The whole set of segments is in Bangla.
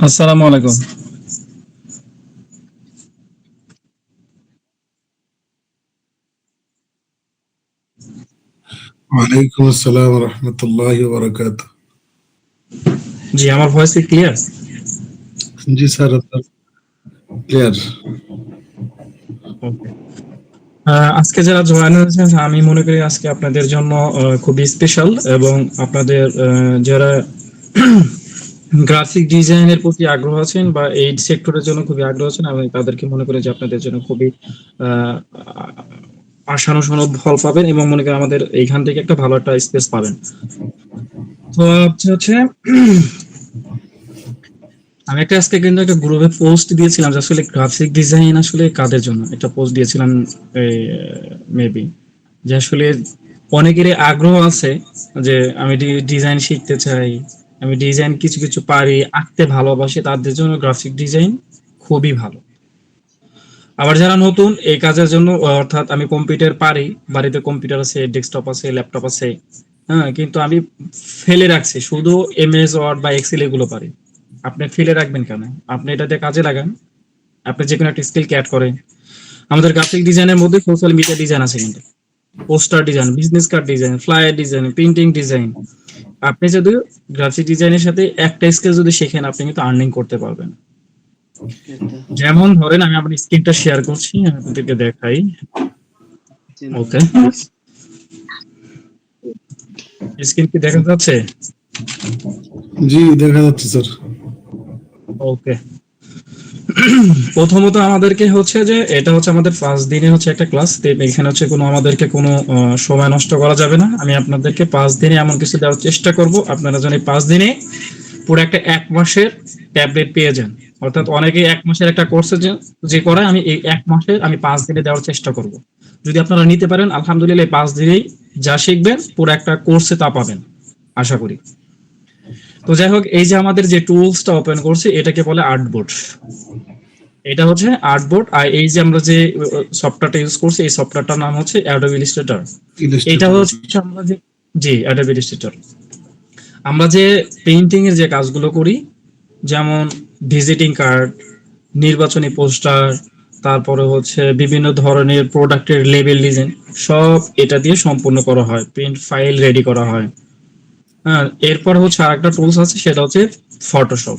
আসসালামু আলাইকুম। ওয়ালাইকুম আসসালাম রহমতুল্লাহি ওয়া বারাকাতুহু। জি, আমার ভয়েস কি ক্লিয়ার? জি স্যার, আপনার ক্লিয়ার। ওকে। আজকে যারা জয়েন হয়েছেন আমি মনে করি আজকে আপনাদের জন্য খুবই স্পেশাল এবং আপনাদের যারা গ্রাফিক ডিজাইনের প্রতি আগ্রহ আছেন বা এই সেক্টরের জন্য খুবই আগ্রহ আছেন আমি তাদেরকে মনে করি যে আপনাদের জন্য খুবই আহ, আশানুসরণ ফল পাবেন এবং মনে করি আমাদের এইখান থেকে একটা ভালো একটা স্পেস পাবেন। তো হচ্ছে আমি একটা আজকে কিন্তু একটা গ্রুপে পোস্ট দিয়েছিলাম যে আসলে গ্রাফিক ডিজাইন আসলে কাদের জন্য একটা পোস্ট দিয়েছিলাম মেবি যে আসলে অনেকেরই আগ্রহ আছে যে আমি ডিজাইন শিখতে চাই, আমি ডিজাইন কিছু কিছু পারি, আঁকতে ভালোবাসি, তাদের জন্য গ্রাফিক ডিজাইন খুবই ভালো। আবার যারা নতুন এই কাজের জন্য অর্থাৎ আমি কম্পিউটার পারি, বাড়িতে কম্পিউটার আছে, ডেস্কটপ আছে, ল্যাপটপ আছে, হ্যাঁ, কিন্তু আমি ফেলে রাখছি শুধু এমএস ওয়ার্ড বা এক্সেল এগুলো পারি। আপনি ফেলে রাখবেন কেন? আপনি এটাতে কাজে লাগান, আপনি যে কোনো একটা স্কিলকে অ্যাড করেন। আমাদের গ্রাফিক ডিজাইনের মধ্যে সোশ্যাল মিডিয়া ডিজাইন আছে, কিন্তু poster design, business card design, flyer design, printing design. আপনি যদি গ্রাফিক ডিজাইনের সাথে একটা স্কিল যদি শেখেন আপনি কিন্তু আর্নিং করতে পারবেন। যেমন ধরেন আমি আমার স্ক্রিনটা শেয়ার করছি, আমি আপনাদেরকে দেখাই। ওকে, স্ক্রিন কি দেখা যাচ্ছে? জি, দেখা যাচ্ছে স্যার। ওকে। প্রথমত আমাদেরকে হচ্ছে যে এটা হচ্ছে আমাদের 5 দিনে হচ্ছে একটা ক্লাস। এখানে হচ্ছে কোনো আমাদেরকে কোনো সময় নষ্ট করা যাবে না। আমি আপনাদেরকে 5 দিনে এমন কিছু দেওয়ার চেষ্টা করব আপনারা যেন এই 5 দিনে পুরো একটা 1 মাসের ট্যাবলেট পেয়ে যান। অর্থাৎ অনেকেই 1 মাসের একটা কোর্সে যে করায়, আমি এই 1 মাসের আমি 5 দিনে দেওয়ার চেষ্টা করব। যদি আপনারা নিতে পারেন আলহামদুলিল্লাহ, এই 5 দিনেই যা শিখবেন পুরো একটা কোর্সে তা পাবেন আশা করি। তো যাই হোক, এই যে আমাদের যে টুলসটা ওপেন করছি এটাকে বলে আর্টবোর্ড। এটা হচ্ছে আর্টবোর্ড। আর এই যে আমরা যে সফটওয়্যারটা ইউজ করছি এই সফটওয়্যারটার নাম হচ্ছে অ্যাডোবি ইলাস্ট্রেটর। এটা ইলাস্ট্রেটর। হচ্ছে আমরা যে, জি, অ্যাডোবি ইলাস্ট্রেটর। আমরা যে পেইন্টিং এর যে কাজগুলো করি, যেমন ভিজিটিং কার্ড, নির্বাচনী পোস্টার, তারপরে হচ্ছে বিভিন্ন ধরনের প্রোডাক্টের লেবেল ডিজাইন, সব এটা দিয়ে সম্পূর্ণ করা হয়, প্রিন্ট ফাইল রেডি করা হয়। হ্যাঁ, এরপর হচ্ছে আরেকটা টুলস আছে সেটা হচ্ছে ফটোশপ।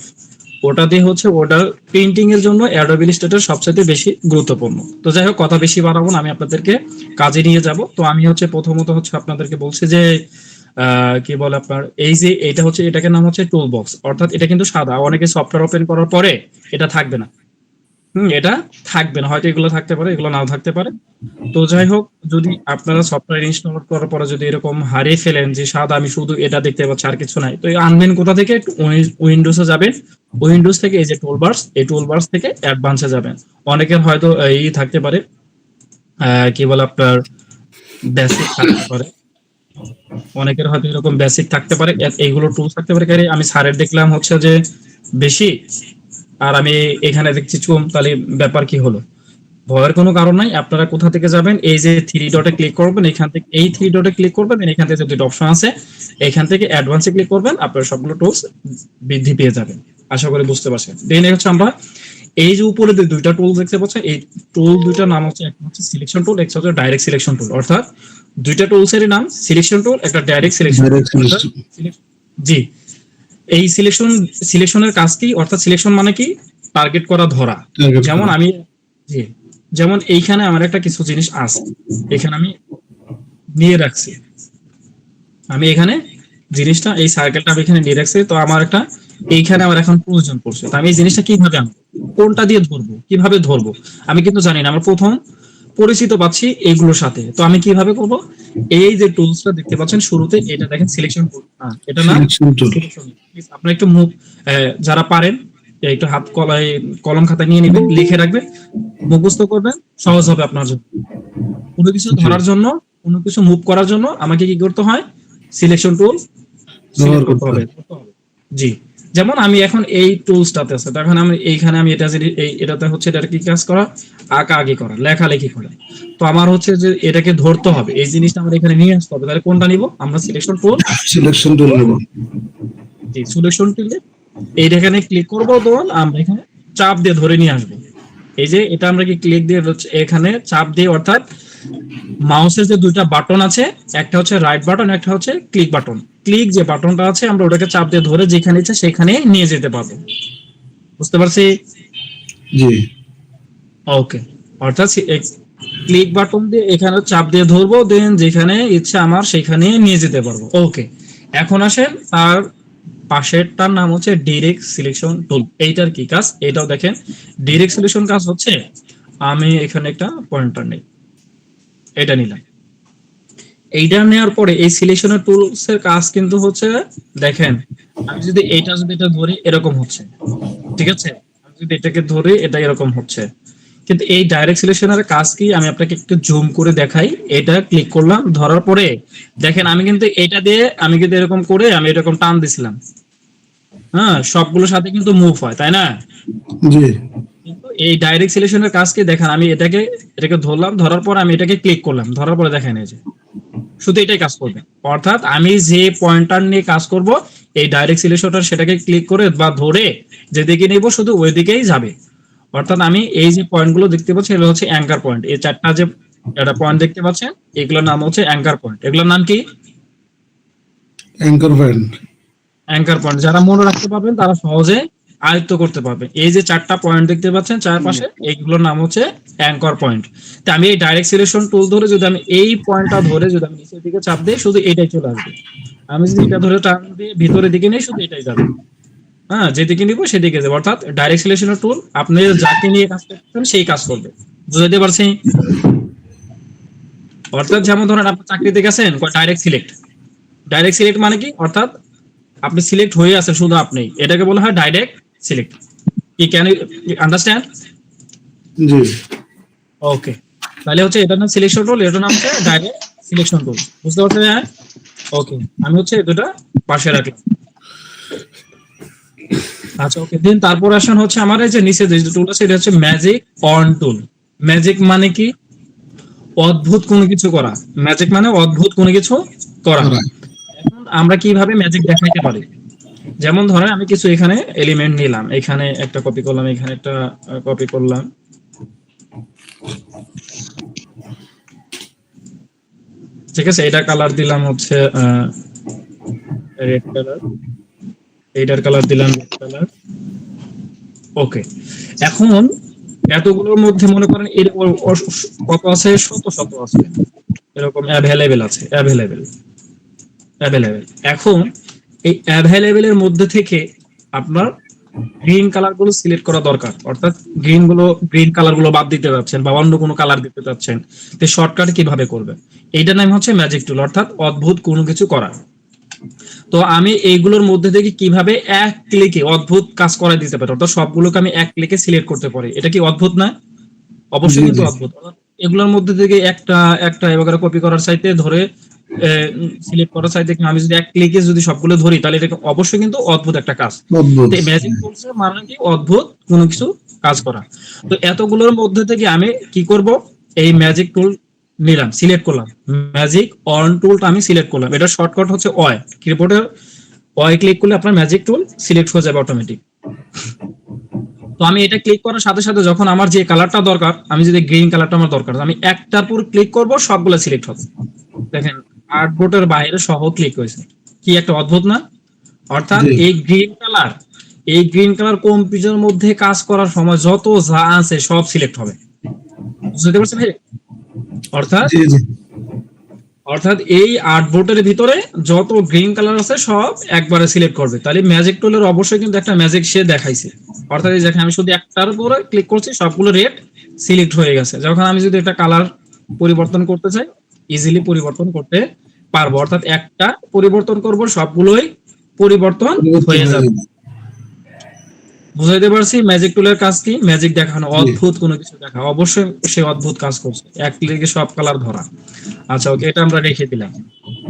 ওটা দিয়ে হচ্ছে ওটার প্রিন্টিং এর জন্য অ্যাডোবি ইলাস্ট্রেটর সবচেয়ে বেশি গুরুত্বপূর্ণ। তো যাই হোক, কথা বেশি বাড়াবো না, আমি আপনাদেরকে কাজে নিয়ে যাব। তো আমি হচ্ছে প্রথমত হচ্ছে আপনাদেরকে বলছি যে কি বলে আপনার এই যে এটা হচ্ছে, এটাকে নাম হচ্ছে টুল বক্স। অর্থাৎ এটা কিন্তু সাদা, অনেকে সফটওয়্যার ওপেন করার পরে এটা থাকবে না। এটা থাকবে না, হয়তো এগুলো থাকতে পারে, এগুলো নাও থাকতে পারে। তো যাই হোক, যদি আপনারা সফটওয়্যার ইনস্টল করার পরে যদি এরকম হারিয়ে ফেলেন যে সাদা আমি শুধু এটা দেখতে পাচ্ছি আর কিছু নাই, তো আনবেন কোথা থেকে? উইন্ডোজে যাবেন। উইন্ডোজ থেকে এই যে টুলবার্স, এই টুলবার্স থেকে অ্যাডভান্সে যাবেন। অনেকের হয়তো এই থাকতে পারে, কি বলে আপনার বেসিক থাকতে পারে, অনেকের হয়তো এরকম বেসিক থাকতে পারে, এইগুলো টুলস থাকতে পারে। কারণ আমি স্যারের দেখলাম হচ্ছে যে বেশি, আর আমি এখানে দেখছি চুম, তাহলে ব্যাপার কি হলো? ভয়ের কোনো কারণ নাই। আপনারা কোথা থেকে যাবেন? এই যে থ্রি ডটে ক্লিক করবেন, এখান থেকে এই থ্রি ডটে ক্লিক করবেন, এখান থেকে যে দুটো অপশন আছে এখান থেকে অ্যাডভান্সে ক্লিক করবেন, আপনারা সবগুলো টুলস বৃদ্ধি পেয়ে যাবেন। আশা করি বুঝতে পারছেন। দেন হচ্ছে আমরা এই যে উপরে যে দুইটা টুল দেখতে পাচ্ছেন, এই টুল দুইটার নাম হচ্ছে, একটা হচ্ছে সিলেকশন টুল, একটা হচ্ছে ডাইরেক্ট সিলেকশন টুল। অর্থাৎ দুইটা টুলসেরই নাম সিলেকশন টুল, একটা ডাইরেক্ট সিলেকশন টুল। ডাইরেক্ট অর্থাৎ ইলাস্ট্রেটর। জি, এই সিলেকশনের কাজ কি? অর্থাৎ সিলেকশন মানে কি? টার্গেট করা, ধরা। টার্গেট যেমন করা। আমি, জি, যেমন এইখানে আমার একটা কিছু জিনিস আছে, এখানে আমি নিয়ে রাখছি, আমি এখানে জিনিসটা এই সার্কেলটা আমি এখানে নিয়ে রাখছি, তো আমার একটা এইখানে আমার এখন প্রয়োজন পড়ছে, তো আমি এই জিনিসটা কিভাবে আনবো, কোনটা দিয়ে ধরবো, কিভাবে ধরবো, আমি কিন্তু জানি না। আমার প্রথম পরিচিত পাচ্ছি এইগুলোর সাথে, তো আমি কিভাবে করব? এই যে টুলসটা দেখতে পাচ্ছেন শুরুতে, এটা দেখেন সিলেকশন টুল, এটা নাম সিলেকশন টুল। সিলেকশন। আপনি একটু মুখ, যারা পারেন একটু হাত কলায় কলম খাতা নিয়ে নেবেন, লিখে রাখবেন, মুখস্থ করবেন, সহজ হবে আপনার জন্য। কোনো কিছু জি, ধরার জন্য, কোনো কিছু মুভ করার জন্য আমাকে কি করতে হয়? সিলেকশন টুল ব্যবহার সিলেক্ট করতে করতে হবে। হয়। জি, যেমন আমি এখন এই টুলসটাতে আছে, তখন আমি এইখানে আমি এটা যদি এটাতে হচ্ছে এটা কি কাজ করা, আঁকা আঁকি করা, লেখালেখি করা। তো আমার হচ্ছে যে এটাকে ধরতে হবে, এই জিনিসটা আমার এখানে নিয়ে আসতে হবে, তাহলে কোনটা নিব? আমরা সিলেকশন টুল। সিলেকশন টুল নেব। জি, সিলেকশন টুলে এইটা এখানে ক্লিক করবো, তখন আমরা এখানে চাপ দিয়ে ধরে নিয়ে আসবো। এই যে এটা আমরা কি ক্লিক দিয়ে এখানে চাপ দিয়ে, অর্থাৎ মাউসের যে দুইটা বাটন আছে, একটা হচ্ছে রাইট বাটন, একটা হচ্ছে ক্লিক বাটন। ক্লিক যে বাটনটা আছে আমরা ওটাকে চাপ দিয়ে ধরে যেখানে ইচ্ছা সেখানে নিয়ে যেতে পারবো। বুঝতে পারছি? জি ওকে, অর্থাৎ ক্লিক বাটন দিয়ে এখানে চাপ দিয়ে ধরবো, দেন যেখানে ইচ্ছা আমার সেখানে নিয়ে যেতে পারবো। ওকে, এখন আসেন তার পাশেরটার নাম হচ্ছে ডিরেক্ট সিলেকশন টুল। এইটার কি কাজ এটাও দেখেন। ডিরেক্ট সিলেকশন কাজ হচ্ছে, আমি এখানে একটা পয়েন্টার নেই, এটা নিলাম। এইটা নেওয়ার পরে এই সিলেকশনের টুলস এর কাজ কিন্তু হচ্ছে, দেখেন আমি যদি এটা ধরি এরকম হচ্ছে, ঠিক আছে? আমি যদি এটাকে ধরি এটা এরকম হচ্ছে। কিন্তু এই ডাইরেক্ট সিলেকশনের কাজ কি আমি আপনাকে একটু জুম করে দেখাই। এটা ক্লিক করলাম, ধরার পরে দেখেন আমি কিন্তু এটা দিয়ে আমি কিন্তু এরকম করে আমি এরকম টান দিছিলাম, হ্যাঁ, সবগুলোর সাথে কিন্তু মুভ হয়, তাই না? জি কিন্তু এই ডাইরেক্ট সিলেকশনের কাজ কি দেখেন, আমি এটাকে ধরলাম, ধরার পর আমি এটাকে ক্লিক করলাম, ধরার পরে দেখেন এই যে শুধু এটাই কাজ করবে। অর্থাৎ আমি যে পয়েন্টার নিয়ে কাজ করব, এই ডাইরেক্ট সিলেকশনটা সেটাকে ক্লিক করে বা ধরে যেদিকে নিব শুধু ওই দিকেই যাবে। অর্থাৎ আমি এই যে পয়েন্টগুলো দেখতে পাচ্ছি এগুলো হচ্ছে অ্যাঙ্কার পয়েন্ট। এই চারটা যে একটা পয়েন্ট দেখতে পাচ্ছেন এগুলোর নাম হচ্ছে অ্যাঙ্কার পয়েন্ট। এগুলোর নাম কি? Anchor point. Anchor point. যারা মনে রাখতে পারবেন তারা সহজে আয়ত্ত করতে পারবে। এই যে চারটা পয়েন্ট দেখতে পাচ্ছেন চারপাশে, এইগুলোর নাম হচ্ছে অ্যাঙ্কর পয়েন্ট। তা আমি এই ডাইরেক্ট সিলেকশন টুল ধরে যদি আমি এই পয়েন্টটা ধরে যদি আমি নিচের দিকে চাপ দিই শুধু এটাই চলে আসবে। আমি যদি এটা ধরে টান দিয়ে ভিতরের দিকে নেই শুধু এটাই যাবে, হ্যাঁ, যেদিকে নিব সেদিকে যাবে। অর্থাৎ ডাইরেক্ট সিলেকশনের টুল আপনি যাকে নিয়ে কাজ করতেন সেই কাজ করবে। বুঝতে পারছি? অর্থাৎ যেমন ধরেন আপনি চাকরিতে গেছেন, ডাইরেক্ট সিলেক্ট। ডাইরেক্ট সিলেক্ট মানে কি? অর্থাৎ আপনি সিলেক্ট হয়ে আছেন শুধু আপনি, এটাকে বলা হয় ডাইরেক্ট সিলেক্ট। কি ক্যান ইউ আন্ডারস্ট্যান্ড? জি ওকে, তাহলে হচ্ছে এটার নাম সিলেকশন টুল, এটার নাম হচ্ছে ডাইরেক্ট সিলেকশন টুল। বুঝতে পারছেন? হ্যাঁ, ওকে, আমি হচ্ছে এই দুটো পাশে রাখলাম। আচ্ছা, ওকে, দেন তারপর আসেন হচ্ছে আমার এই যে নিচে যে টুল আছে এটা হচ্ছে ম্যাজিক অন টুল। ম্যাজিক মানে কি? অদ্ভুত কোনো কিছু করা। ম্যাজিক মানে অদ্ভুত কোনো কিছু করা। রাইট এখন আমরা কিভাবে ম্যাজিক দেখাইতে পারি? যেমন ধরেন আমি কিছু এখানে এলিমেন্ট নিলাম, এখানে একটা কপি করলাম, এখানে একটা কপি করলাম, ঠিক আছে? এটা কালার দিলাম হচ্ছে রেড কালার, এইটার কালার দিলাম রেড কালার। ওকে, এখন এতগুলোর মধ্যে মনে করেন এর কত আছে? শত শত আছে, এরকম অ্যাভেলেবেল আছে, অ্যাভেলেবেল অ্যাভেলেবেল। এখন এই অ্যাভেলেবেল এর মধ্যে থেকে আপনার গ্রিন কালার গুলো সিলেক্ট করা দরকার। অর্থাৎ গ্রিন কালার গুলো বাদ দিতে যাচ্ছেন বা অন্য কোনো কালার দিতে যাচ্ছেন, তো শর্টকাট কিভাবে করবেন? এইটার নাম হচ্ছে ম্যাজিক টুল, অর্থাৎ অদ্ভুত কোনো কিছু করা। তো আমি এইগুলোর মধ্যে থেকে কিভাবে এক ক্লিকে অদ্ভুত কাজ করাই দিতে পারি, অর্থাৎ সবগুলোকে আমি এক ক্লিকে সিলেক্ট করতে পারি। এটা কি অদ্ভুত না? জি অবশ্যই কিন্তু জি অদ্ভুত। এগুলোর মধ্যে থেকে একটা একটা এবার কপি করার চাইতে ধরে সিলেক্ট করার চাইতে আমি যদি এক ক্লিকে যদি সবগুলো ধরি তাহলে এটা অবশ্যই কিন্তু অদ্ভুত একটা কাজ। অদ্ভুত। তো ম্যাজিক টুলস এর মানে কি? অদ্ভুত কোনো কিছু কাজ করা। তো এতগুলোর মধ্যে থেকে আমি কি করব? এই ম্যাজিক টুল নিলাম, সিলেক্ট করলাম, ম্যাজিক অন টুলটা আমি সিলেক্ট করলাম। এটা শর্টকাট হচ্ছে অয়। কিবোর্ডের অয় ক্লিক করলে আপনার ম্যাজিক টুল সিলেক্ট হয়ে যাবে অটোমেটিক। তো আমি এটা ক্লিক করার সাথে সাথে যখন আমার যে কালারটা দরকার, আমি যদি গ্রিন কালারটা আমার দরকার, আমি একটার পর ক্লিক করব সবগুলো সিলেক্ট হবে। দেখেন আর্টবোর্ডের বাইরে সহ ক্লিক হয়েছে। কি একটা অদ্ভুত না? অর্থাৎ জি এই গ্রিন কালার কম্পিউটারের মধ্যে কাজ করার সময় যত যা আছে সব সিলেক্ট হবে। বুঝতে পারছেন ভাই? অর্থাৎ জি জি অর্থাৎ এই আর্টবোর্ডের ভিতরে যত গ্রিন কালার আছে সব একবারে সিলেক্ট করবে। তাহলে ম্যাজিক টুলের অবশ্যই কিন্তু একটা ম্যাজিক সে দেখাইছে। অর্থাৎ এই দেখেন আমি শুধু একটার উপরে ক্লিক করছি সবগুলো রেড সিলেক্ট হয়ে গেছে। যখন আমি যদি একটা কালার পরিবর্তন করতে চাই ইজিলি পরিবর্তন করতে পারবো। অর্থাৎ একটা পরিবর্তন করব সবগুলোই পরিবর্তন পরিবর্তন হয়ে হয়ে যাবে। যাবে। বুঝাইতে পারছি ম্যাজিক টুলের কাজ কি? ম্যাজিক দেখানো, জি অদ্ভুত কোনো কিছু দেখা। অবশ্যই সে অদ্ভুত কাজ করছে, এক ক্লিকে সব কালার ধরা। আচ্ছা, ওকে, এটা আমরা রেখে দিলাম।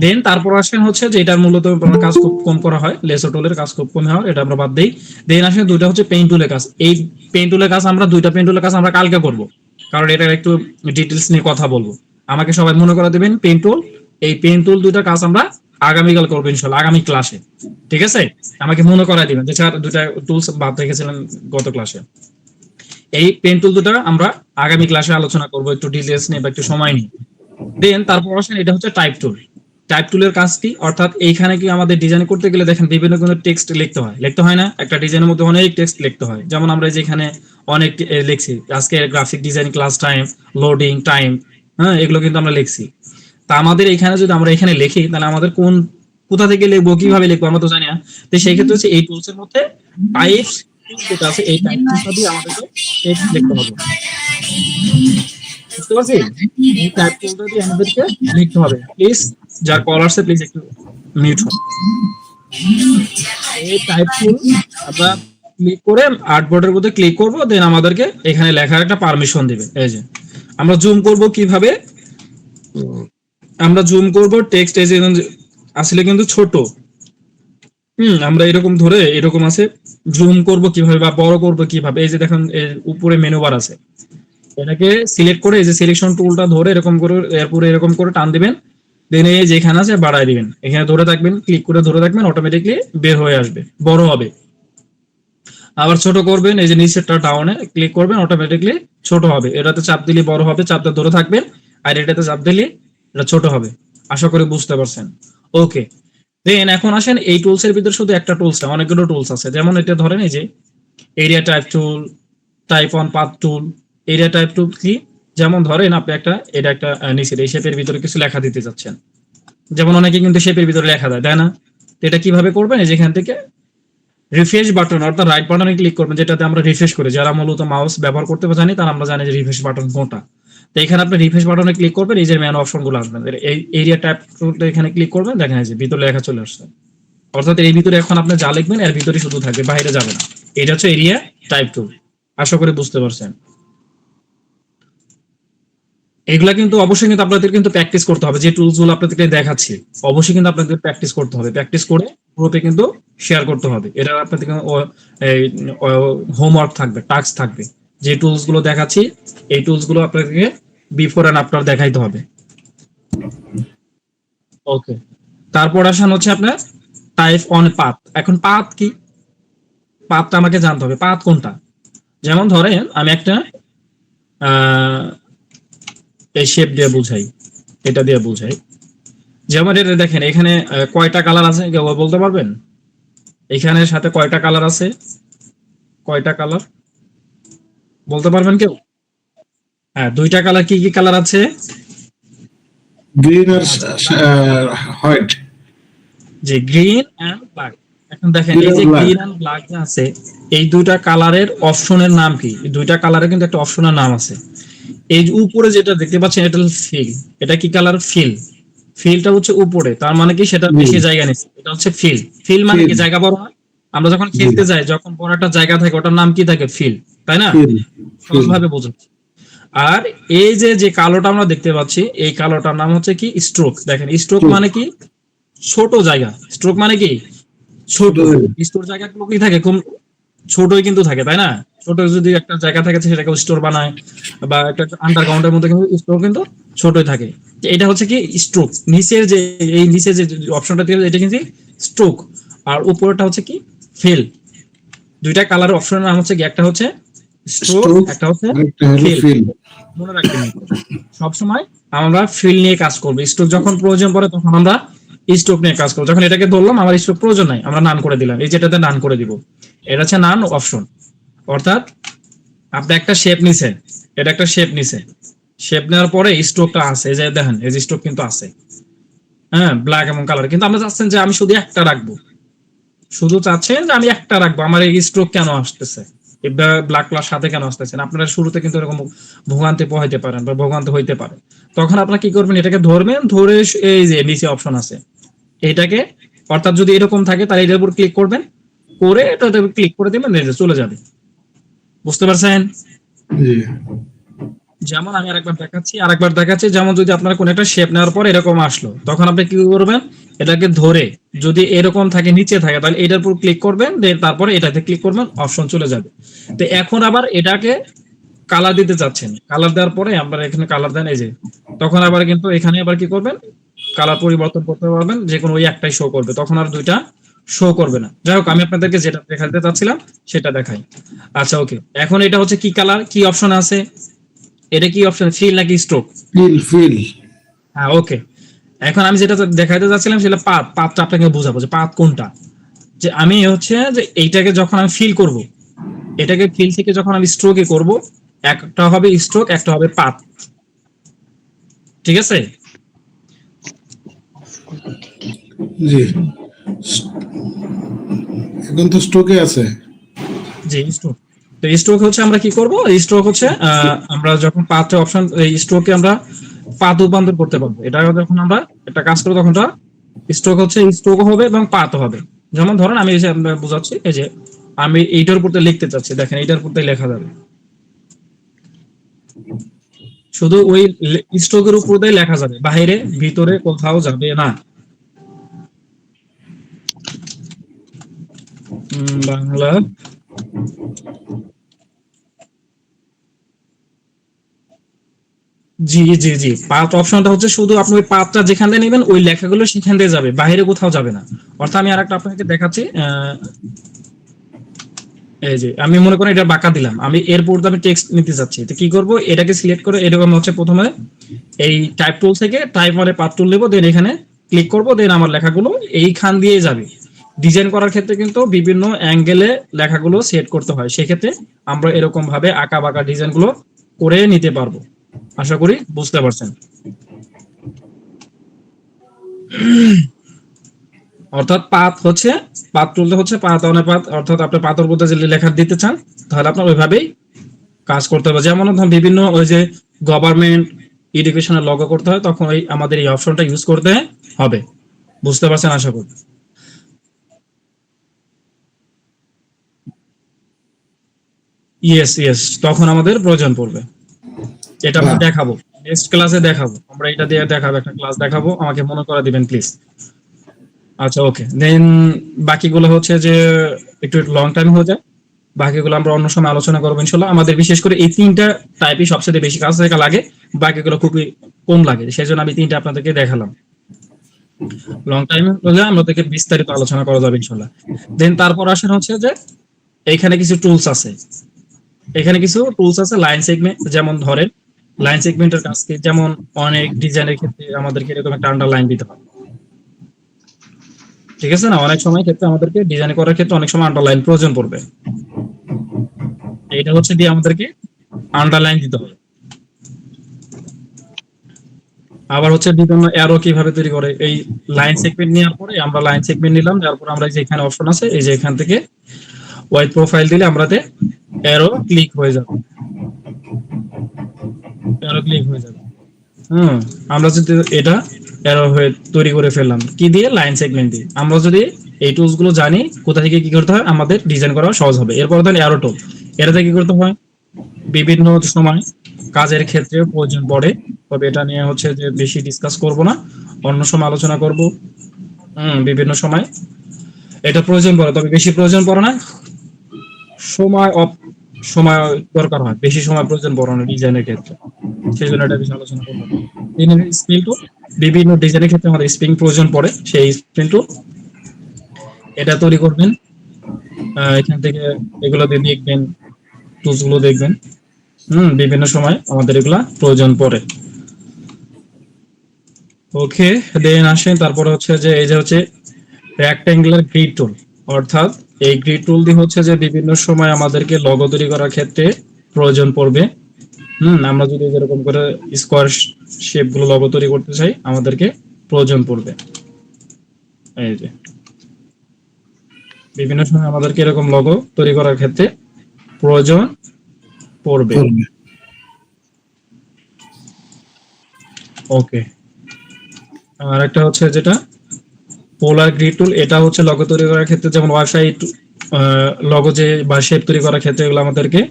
দেন তারপর আসেন হচ্ছে যে এটার মূলত আপনার কাজ খুব কম করা হয়, লেসো টুলের কাজ খুব কম হয়, এটা আমরা বাদ দেই। দেন আসেন দুইটা হচ্ছে পেইন্ট টুলের কাজ। এই পেইন্ট টুলের কাজ আমরা দুইটা পেইন্ট টুলের কাজ আমরা কালকে করব, কারণ এটার একটু ডিটেলস নিয়ে কথা বলবো। আমাকে সবাই মনে করে দেবেন পেইন্ট টুল, এই পেইন্ট টুল দুইটা কাজ আমরা আগামীকাল করবো ইনশাল্লাহ, আগামী ক্লাসে। ঠিক আছে, আমাকে মনে করাই দিবেন যে স্যার দুটা টুলস বাদ রেখেছিলেন গত ক্লাসে। এই পেন টুল দুটো আমরা আগামী ক্লাসে আলোচনা করবো একটু ডিটেলস নিয়ে বা একটু সময় নিয়ে। দেন তারপর আসেন এটা হচ্ছে টাইপ টুল। টাইপ টুলের কাজ কি, অর্থাৎ এইখানে কি আমাদের ডিজাইন করতে গেলে দেখেন বিভিন্ন কোনো টেক্সট লিখতে হয় না, একটা ডিজাইনের মধ্যে অনেক টেক্সট লিখতে হয়। যেমন আমরা যেখানে অনেক লিখছি আজকে graphic design class time, loading time, হ্যাঁ এগুলো কিন্তু আমরা লিখছি। তা আমাদের এখানে যদি আমরা এখানে লিখি তাহলে আমাদের কোথা থেকে লিখবো, কিভাবে লিখবো আমরা তো জানি না। তো সেই ক্ষেত্রে হচ্ছে এই টুলস এর মধ্যে টাইপস যেটা আছে এই টাইপ টুলসটা দিয়ে আমাদেরকে টেক্সট লিখতে হবে। বুঝতে পারছি, এই টাইপ টুলটা দিয়ে আমাদেরকে লিখতে হবে। প্লিজ যার কল আসছে প্লিজ একটু মিউট হন। এই টাইপ টুল আমরা ক্লিক করে আর্টবোর্ডের মধ্যে ক্লিক করব, দেন আমাদেরকে এখানে লেখার একটা পারমিশন দিবে। এই যে আমরা জুম করব কিভাবে, আমরা জুম করব টেক্সট এই যে আসলে কিন্তু ছোট, আমরা এরকম ধরে এরকম আছে, জুম করব কিভাবে বা বড় করব কিভাবে, এই যে দেখুন এর উপরে মেনু বার আছে, এটাকে সিলেক্ট করে এই যে সিলেকশন টুলটা ধরে এরকম করে এরপরে এরকম করে টান দিবেন, দেন এই যেখানে আছে বাড়ায় দিবেন, এখানে ধরে থাকবেন, ক্লিক করে ধরে থাকবেন, অটোমেটিকলি বের হয়ে আসবে, বড় হবে। আবার ছোট করবেন, এই যে নিচেরটা ডাউনে ক্লিক করবেন, অটোমেটিকলি ছোট হবে। এটাতে চাপ দিলে বড় হবে, চাপটা ধরে থাকবেন, আর এটাতে চাপ দিলে এটা ছোট হবে। আশা করি বুঝতে পারছেন। ওকে, দেন এখন আসেন এই টুলস এর ভিতরে শুধু একটা টুলস না, অনেকগুলো টুলস আছে। যেমন এটা ধরেন এই যে area type tool, type on path tool. Area type টুল কি, যেমন ধরেন আপনি এটা একটা নিচের এই শেপের ভিতরে কিছু লেখা দিতে যাচ্ছেন, যেমন অনেকে কিন্তু শেপের ভিতরে লেখা দেয়, তাই না? তো এটা কিভাবে করবেন, এই যেখান থেকে রিফ্রেশ বাটন অর্থাৎ রাইট বাটনে ক্লিক করবেন, যেটাতে আমরা রিফ্রেশ করি। যারা মূলত মাউস ব্যবহার করতে জানি তারা আমরা জানি যে রিফ্রেশ বাটন কোনটা। তো এখানে আপনি রিফ্রেশ বাটনে ক্লিক করবেন, এই যে মেনু অপশন গুলো আসবেন, এই এরিয়া টাইপ টুলটা এখানে ক্লিক করবেন, দেখেন এই যে ভিতরে লেখা চলে আসছে। অর্থাৎ এর ভিতরে এখন আপনি যা লিখবেন এর ভিতরে শুধু থাকবে, বাইরে যাবে না। এটা হচ্ছে এরিয়া টাইপ টুল। আশা করি বুঝতে পারছেন। এগুলা কিন্তু অবশ্যই কিন্তু আপনাদের কিন্তু প্র্যাকটিস করতে হবে, যে টুলস গুলো আপনাদেরকে দেখাচ্ছি অবশ্যই কিন্তু আপনাদের প্র্যাকটিস করতে হবে, প্র্যাকটিস করে গ্রুপে কিন্তু শেয়ার করতে হবে। এটা আপনাদের হোমওয়ার্ক থাকবে, টাস্ক থাকবে। যে টুলস গুলো দেখাচ্ছি এই টুলস গুলো আপনাদেরকে বিফোর এন্ড আফটার দেখাইতে হবে। ওকে, তারপর আসেন হচ্ছে আপনার টাইপ অন পাথ। এখন পাথ কি, পাথটা আমাকে জানতে হবে, পাথ কোনটা। যেমন ধরেন আমি একটা এই শেপ দিয়ে বুঝাই, এটা দিয়ে বুঝাই। যেমন এটা দেখেন এখানে কয়টা কালার আছে, কেউ বলতে পারবেন? এখানের সাথে কয়টা কালার আছে, কয়টা কালার বলতে পারবেন কেউ? হ্যাঁ, দুইটা কালার, কি কি কালার আছে? গ্রিন আর হোয়াইট। যে গ্রিন এন্ড ব্ল্যাক। এখন দেখেন এই যে গ্রিন এন্ড ব্ল্যাক আছে, এই দুইটা কালারের অপশনের নাম কি? এই দুইটা কালারের কিন্তু একটা অপশনের নাম আছে। এই যে উপরে যেটা দেখতে পাচ্ছেন এটা হলো ফিল। এটা কি কালার? ফিল। ফিলটা হচ্ছে উপরে, তার মানে কি সেটা বেশি জায়গা নিচ্ছে, এটা হচ্ছে ফিল। ফিল মানে কি জায়গা বড় হয়। আমরা যখন খেলতে যাই, যখন বড় একটা জায়গা থাকে ওটার নাম কি থাকে? ফিল, তাই না? সহজভাবে বোঝা। আর এই যে কালোটা আমরা দেখতে পাচ্ছি এই কালোটার নাম হচ্ছে কি? স্ট্রোক। দেখেন স্ট্রোক মানে কি? ছোট জায়গা। স্ট্রোক মানে কি? ছোট। স্টোর জায়গা কি থাকে? খুব ছোটই কিন্তু থাকে, তাই না? ছোট যদি একটা জায়গা থাকে সেটাকে স্টোর বানায়, বা একটা আন্ডারগ্রাউন্ডের মধ্যে কিন্তু স্টোর কিন্তু ছোটই থাকে। এটা হচ্ছে কি? স্ট্রোক। নিচের যে এই নিচে যে অপশনটা দিয়ে এটা কিন্তু স্ট্রোক, আর উপরেরটা হচ্ছে কি? ফিল। দুইটা কালার অপশনের নাম হচ্ছে কি? একটা হচ্ছে স্ট্রোক, একটা হচ্ছে ফিল। মনে রাখবেন সবসময় আমরা ফিল নিয়ে কাজ করবো। স্ট্রোক যখন প্রয়োজন পড়ে তখন আমরা স্ট্রোক নিয়ে কাজ করবো। যখন এটাকে ধরলাম আমার স্ট্রোক প্রয়োজন নাই, আমরা নান করে দিলাম, এই যেটাতে নান করে দিব, এটা হচ্ছে নান অপশন। অর্থাৎ আপনি একটা শেপ নিছেন, এটা একটা শেপ নিছে, শেপ নেওয়ার পরে স্ট্রোকটা আছে, এই যে দেখেন এই যে স্ট্রোক কিন্তু আছে, হ্যাঁ ব্ল্যাক এবং কালার। কিন্তু আমরা চাচ্ছেন যে আমি শুধু একটা রাখবো, শুধু চাচ্ছেন যে আমি একটা রাখবো, আমার এই স্ট্রোক কেন আসতেছে, এই ব্ল্যাক প্লাস সাথে কেন আসতেছে? আপনারা শুরুতে কিন্তু এরকম ভোগান্তি পোহাইতে পারেন বা ভোগান্তি হইতে পারে। তখন আপনারা কি করবেন, এটাকে ধরবেন, ধরে এই যে নিচে অপশন আছে এটাকে, অর্থাৎ যদি এরকম থাকে তাহলে এটার উপর ক্লিক করবেন, করে এটাতে ক্লিক করে দিবেন, চলে যাবে। বুঝতে পারছেন? যেমন আমি আরেকবার দেখাচ্ছি। যেমন যদি আপনার কোন একটা শেপ নেওয়ার পর এরকম আসলো, তখন আপনি কি করবেন, এটাকে ধরে যদি এরকম থাকে নিচে থাকে তাহলে এটার উপর ক্লিক করবেন, তারপরে এটাতে ক্লিক করবেন, অপশন চলে যাবে। তো এখন আবার এটাকে কালার দিতে চাচ্ছেন, কালার দেওয়ার পরে আমরা এখানে কালার দেন এই যে, তখন আবার কিন্তু এখানে আবার কি করবেন, কালার পরিবর্তন করতে পারবেন, যে কোনো ওই একটাই শো করবে, তখন আর দুইটা শো করবে না। যাই হোক, আমি আপনাদেরকে যেটা দেখাতে চাচ্ছিলাম সেটা দেখাই। আচ্ছা ওকে, এখন এটা হচ্ছে কি কালার, কি অপশন আছে, এটা কি অপশন, ফিল নাকি স্ট্রোক? ফিল। হ্যাঁ ওকে, এখন আমি যেটা দেখাইতে যাচ্ছিলাম সেটা পাতটা আপনাকে বোঝাবো যে পাত কোনটা। যে আমি হচ্ছে যে এইটাকে যখন আমি ফিল করব, এটাকে ফিল থেকে যখন আমি স্ট্রোকে করব, একটা হবে স্ট্রোক, একটা হবে পাত। ঠিক আছে? জি, এখন তো স্ট্রোকে আছে। জি স্ট্রোক। তো স্ট্রোক হচ্ছে আমরা কি করব, স্ট্রোক হচ্ছে আমরা যখন পাথে অপশন, এই স্ট্রোকে আমরা পাত রূপান্তর করতে পারবো। এটা যখন আমরা একটা কাজ করবো তখন স্ট্রোক হচ্ছে স্ট্রোক হবে এবং পাত হবে। যেমন ধরেন আমি এই যে বুঝাচ্ছি, এই যে আমি এইটার উপর লিখতে চাচ্ছি, দেখেন এইটার উপর লেখা যাবে, শুধু ওই স্ট্রোকের উপর দিয়ে লেখা যাবে, বাইরে ভিতরে কোথাও যাবে না। বাংলা জি জি জি, পাথ অপশনটা হচ্ছে শুধু আপনি ওই পাথটা যেখান দিয়ে নেবেন ওই লেখাগুলো সেখান দিয়ে যাবে, বাইরে কোথাও যাবে না। অর্থাৎ আমি আরেকটা আপনাকে দেখাচ্ছি, এই যে আমি মনে করেন এটা বাঁকা দিলাম, আমি এরপর আমি টেক্সট নিতে যাচ্ছি, তো কি করব, এটাকে সিলেক্ট করে এরকম হচ্ছে প্রথমে এই টাইপ টুল থেকে টাইপ মানে পাথ টুল নেব, দেন এখানে ক্লিক করব, দেন আমার লেখাগুলো এইখান দিয়ে যাবে। ডিজাইন করার ক্ষেত্রে কিন্তু বিভিন্ন অ্যাঙ্গেলে লেখাগুলো সেট করতে হয়, সেক্ষেত্রে আমরা এরকম ভাবে আঁকা বাঁকা ডিজাইনগুলো করে নিতে পারবো। আশা করি বুঝতে পারছেন। অর্থাৎ পাত হচ্ছে, পাত তুলতে হচ্ছে পাত অনুপাত, অর্থাৎ আপনি পাথর মধ্যে যদি লেখা দিতে চান তাহলে আপনার ওইভাবেই কাজ করতে হবে। যেমন ধরুন বিভিন্ন ওই যে গভর্নমেন্ট এডুকেশনের লগো করতে হয়, তখন ওই আমাদের এই অপশনটা ইউজ করতে হবে। বুঝতে পারছেন আশা করি। ইয়েস ইয়েস, তখন আমাদের প্রয়োজন পড়বে। এটা আমরা বাহ, দেখাবো, নেক্সট ক্লাসে দেখাবো, আমরা এটা দিয়ে দেখাবো, একটা ক্লাস দেখাবো, আমাকে মনে করে দিবেন প্লিজ। আচ্ছা ওকে, দেন বাকিগুলো হচ্ছে যে একটু লং টাইম হয়ে যায়, বাকিগুলো আমরা অন্য সময় আলোচনা করবো ইনশাল্লাহ। আমাদের বিশেষ করে এই তিনটা টাইপই সবচেয়ে বেশি কাজ দেখা লাগে, বাকিগুলো খুবই কম লাগে, সেই জন্য আমি তিনটা আপনাদেরকে দেখালাম। লং টাইম হলে আমাদেরকে বিস্তারিত আলোচনা করা যাবে ইনশাল্লাহ। দেন তারপর আসেন হচ্ছে যে এইখানে কিছু টুলস আছে, এখানে কিছু টুলস আছে লাইন সেগমেন্ট, যেমন ধরেন লাইন সেগমেন্টের কাজ কি, যেমন অনেক ডিজাইনের ক্ষেত্রে আমাদেরকে এরকম একটা আন্ডারলাইন দিতে হয়। ঠিক আছে না, অনেক সময় ক্ষেত্রে আমাদেরকে ডিজাইন করার ক্ষেত্রে অনেক সময় আন্ডারলাইন প্রয়োজন পড়বে, এটা হচ্ছে দিয়ে আমাদেরকে আন্ডারলাইন দিতে হবে। আবার হচ্ছে বিভিন্ন অ্যারো কিভাবে তৈরি করে, এই লাইন সেগমেন্ট নেওয়ার পরে আমরা লাইন সেগমেন্ট নিলাম, তারপর আমরা যে এখানে অপশন আছে, এই যে এখান থেকে ওয়াইড প্রোফাইল দিলে আমাদের অ্যারো ক্লিক হয়ে যাবে, অ্যারো ক্লিক হয়ে যাবে। আমরা যদি এটা অ্যারো হয়ে তৈরি করে ফেললাম কি দিয়ে, লাইন সেগমেন্ট দিয়ে। আমরা যদি এই টুলস গুলো জানি কোথা থেকে কি করতে হয়, আমাদের ডিজাইন করা সহজ হবে। এরপর ধরেন অ্যারো টুল, এটাতে কি করতে হয়, বিভিন্ন সময় কাজের ক্ষেত্রে প্রয়োজন পড়ে, তবে এটা নিয়ে হচ্ছে যে বেশি ডিসকাস করব না, অন্য সময় আলোচনা করব। বিভিন্ন সময় এটা প্রয়োজন পড়ে, তবে বেশি প্রয়োজন পড়ে না, সময় সময় দরকার হয়, বেশি সময় প্রয়োজন পড়ে না ডিজাইনের ক্ষেত্রে, সেই জন্য এটা বেশি আলোচনা করবো। স্প্রিং টুল, বিভিন্ন ডিজাইনের ক্ষেত্রে আমাদের স্প্রিং প্রয়োজন পড়ে, সেই স্প্রিং টুল এটা তৈরি করবেন। এখান থেকে এগুলো দিয়ে দেখবেন, টুলস গুলো দেখবেন। বিভিন্ন সময় আমাদের এগুলা প্রয়োজন পড়ে। ওকে, দেন আসেন তারপরে হচ্ছে যে এই যে হচ্ছে রেক্ট্যাঙ্গুলার গ্রিড টুল, অর্থাৎ এই গ্রিড টুল দিয়ে হচ্ছে যে বিভিন্ন সময় আমাদেরকে লগো তৈরি করার ক্ষেত্রে প্রয়োজন পড়বে। আমরা যদি যেরকম করে স্কোয়ার শেপ গুলো লগো তৈরি করতে চাই, আমাদেরকে প্রয়োজন পড়বে। এই যে বিভিন্ন সময় আমাদেরকে এরকম লগো তৈরি করার ক্ষেত্রে প্রয়োজন পড়বে। করবে। ওকে, আর একটা হচ্ছে যেটা পোলার গ্রিড টুল, এটা হচ্ছে লগো তৈরি করার ক্ষেত্রে, যেমন ওয়েবসাইট লগো যে বা শেপ তৈরি করার ক্ষেত্রে এগুলো আমাদেরকে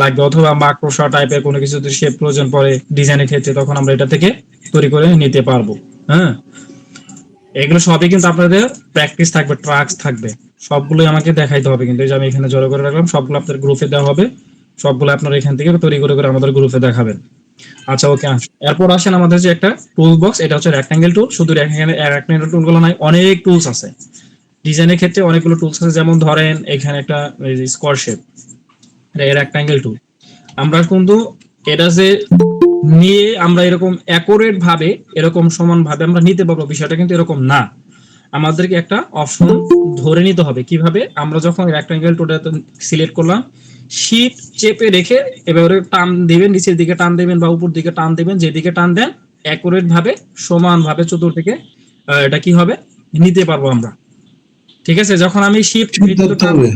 লাগবে, অথবা মাকড়সা টাইপের কোনো কিছু যদি শেপ প্রয়োজন পড়ে ডিজাইনের ক্ষেত্রে, তখন আমরা এটা থেকে তৈরি করে নিতে পারবো। হ্যাঁ, এগুলো সবই কিন্তু আপনাদের প্র্যাকটিস থাকবে, ট্রাক্স থাকবে, সবগুলোই আমাকে দেখাইতে হবে। কিন্তু এই যে আমি এখানে জড়ো করে রাখলাম, সবগুলো আপনাদের গ্রুপে দেওয়া হবে, সবগুলো আপনারা এখান থেকে তৈরি করে করে আমাদের গ্রুপে দেখাবেন। আচ্ছা ওকে, এরপর আসেন আমাদের যে একটা টুল বক্স, এটা হচ্ছে রেক্টাঙ্গেল টুল। শুধু রেক্টাঙ্গেল টুল গুলো নাই, অনেক টুলস আছে ডিজাইনের ক্ষেত্রে, অনেকগুলো টুলস আছে। যেমন ধরেন এখানে একটা স্কোয়ার শেপ, এটা রেক্টাঙ্গেল টুল। আমরা কিন্তু এটা যে নিয়ে আমরা এরকম অ্যাকুরেট ভাবে, এরকম সমান ভাবে আমরা নিতে পারবো, বিষয়টা কিন্তু এরকম না। আমাদেরকে একটা অপশন ধরে নিতে হবে। কিভাবে? আমরা যখন রেক্টাঙ্গেল টুলটা সিলেক্ট করলাম, শিফট চেপে রেখে এবারে টান দিবেন, নিচের দিকে টান দিবেন বা উপর দিকে টান দিবেন, যেদিকে টান দেন অ্যাকুরেট ভাবে সমান ভাবে চতুর্দিকে এটা কি হবে, নিতে পারবো আমরা। ঠিক আছে, যখন আমি শিফট ঠিক কিন্তু ধরতে টান, হবে।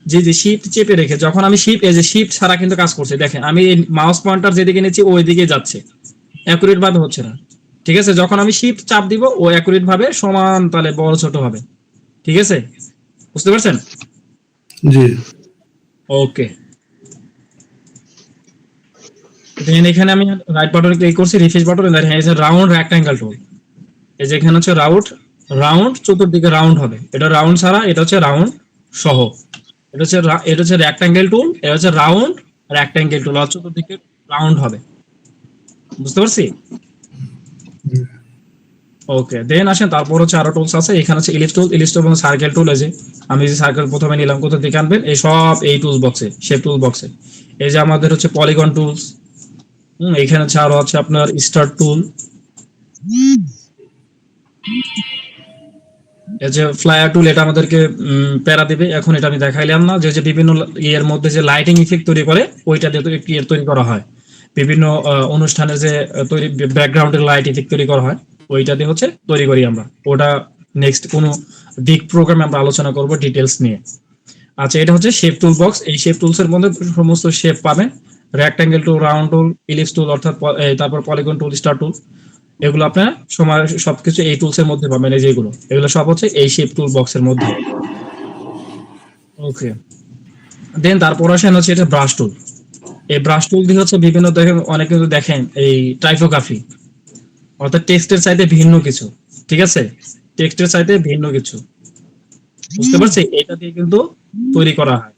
জি জি, শিফট চেপে রেখে যখন আমি শিফট, এই যে শিফট ছাড়া কিন্তু কাজ করছে, দেখেন আমি মাউস পয়েন্টার যেদিকে নিচ্ছি ওই দিকে যাচ্ছে, অ্যাকুরেট ভাবে হচ্ছে না। ঠিক আছে, যখন আমি শিফট চাপ দিব ও অ্যাকুরেট ভাবে সমান তালে বড় ছোট হবে। ঠিক আছে, বুঝতে পারছেন? জি। ওকে, দেন এখানে আমি রাইট বাটনে ক্লিক করছি, রিফ্রেশ বাটন, দেখেন এই যে রাউন্ড রেক্টাঙ্গেল টুল। এই যে এখানে হচ্ছে রাউন্ড, রাউন্ড চতুর্দিকে রাউন্ড হবে, এটা রাউন্ড ছাড়া, এটা হচ্ছে রাউন্ড সহ। এটা হচ্ছে রেক্টাঙ্গেল টুল, এটা হচ্ছে রাউন্ড রেক্টাঙ্গেল টুল, আর চতুর্দিকে রাউন্ড হবে। বুঝতে পারছি? ওকে, দেন আসেন তারপর হচ্ছে আরো টুলস আছে। এখানে হচ্ছে ইলিপস টুল, ইলিপস টুল এবং সার্কেল টুল। এই যে আমি যে সার্কেল প্রথমে নিলাম, কোথা থেকে আনবেন, এই সব এই টুলস বক্সে, শেপ টুল বক্সে। এই যে আমাদের হচ্ছে পলিগন টুলস, এখানে হচ্ছে আরো আছে আপনার স্টার টুল, এই যে ফ্লায়ার টুল, এটা আমাদেরকে প্যারা দিবে। এখন এটা আমি দেখাইলাম না, যে যে বিভিন্ন ইয়ের মধ্যে যে লাইটিং ইফেক্ট তৈরি করে, ওইটা দিয়ে তৈরি করা হয়। বিভিন্ন অনুষ্ঠানের যে তৈরি ব্যাকগ্রাউন্ডের লাইট ইফেক্ট তৈরি করা হয়, ওইটা দিয়ে হচ্ছে তৈরি করি আমরা। ওটা নেক্সট কোনো দিক প্রোগ্রামে আমরা আলোচনা করব ডিটেলস নিয়ে। আচ্ছা, এটা হচ্ছে শেপ টুল বক্স। এই শেপ টুলস এর মধ্যে সমস্ত শেপ পাবেন, রেক্টাঙ্গেল টুল, রাউন্ড টুল, ইলিপস টুল, অর্থাৎ তারপর পলিগন টুল, স্টার টুল। এগুলো আপনার সময় সবকিছু এই টুলস এর মধ্যে পাবেন। এই যেগুলো, এগুলো সব হচ্ছে এই শেপ টুল বক্সের মধ্যে। ওকে, দেন তারপর আসেন হচ্ছে এটা ব্রাশ টুল। এই ব্রাশ টুল দিয়ে হচ্ছে বিভিন্ন, দেখেন অনেক কিন্তু দেখেন এই টাইপোগ্রাফি, অর্থাৎ টেক্সটের চাইতে ভিন্ন কিছু। ঠিক আছে, টেক্সটের চাইতে ভিন্ন কিছু, বুঝতে পারছি? এটা দিয়ে কিন্তু তৈরি করা হয়।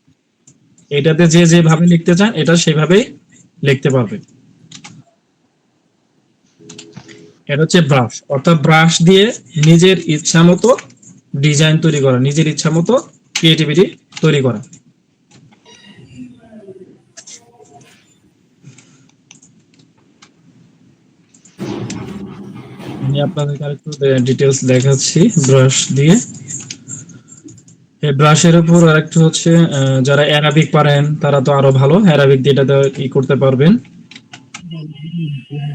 এটাতে যে যেভাবে লিখতে চান এটা সেভাবেই লিখতে পারবে। এটা হচ্ছে ব্রাশ, অর্থাৎ ব্রাশ দিয়ে নিজের ইচ্ছা মতো ডিজাইন তৈরি করা, নিজের ইচ্ছা মতো ক্রিয়েটিভিটি তৈরি করা। আমি আপনাদেরকে আরেকটু ডিটেলস দেখাচ্ছি ব্রাশ দিয়ে। এই ব্রাশের উপর আরেকটু হচ্ছে যারা অ্যারাবিক পারেন তারা তো আরো ভালো, অ্যারাবিক দিয়ে এটাতে কি করতে পারবেন,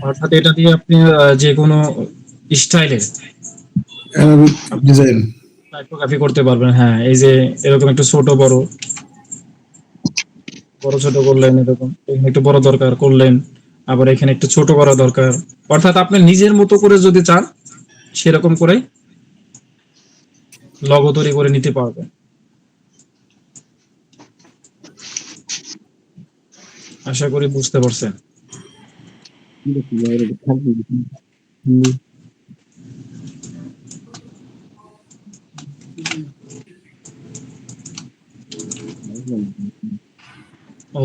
অর্থাৎ এটা দিয়ে আপনি যে কোনো স্টাইলের অ্যারাবিক ডিজাইন। টাইপোগ্রাফি করতে পারবেন। হ্যাঁ, এই যে এরকম একটু ছোট বড়, বড় ছোট করলেন, এরকম এখানে একটু বড় দরকার করলেন, আবার এখানে একটু ছোট করা দরকার। অর্থাৎ আপনি নিজের মতো করে যদি চান সেরকম করে লগো তৈরি করে নিতে পারবেন। আশা করি বুঝতে পারছেন।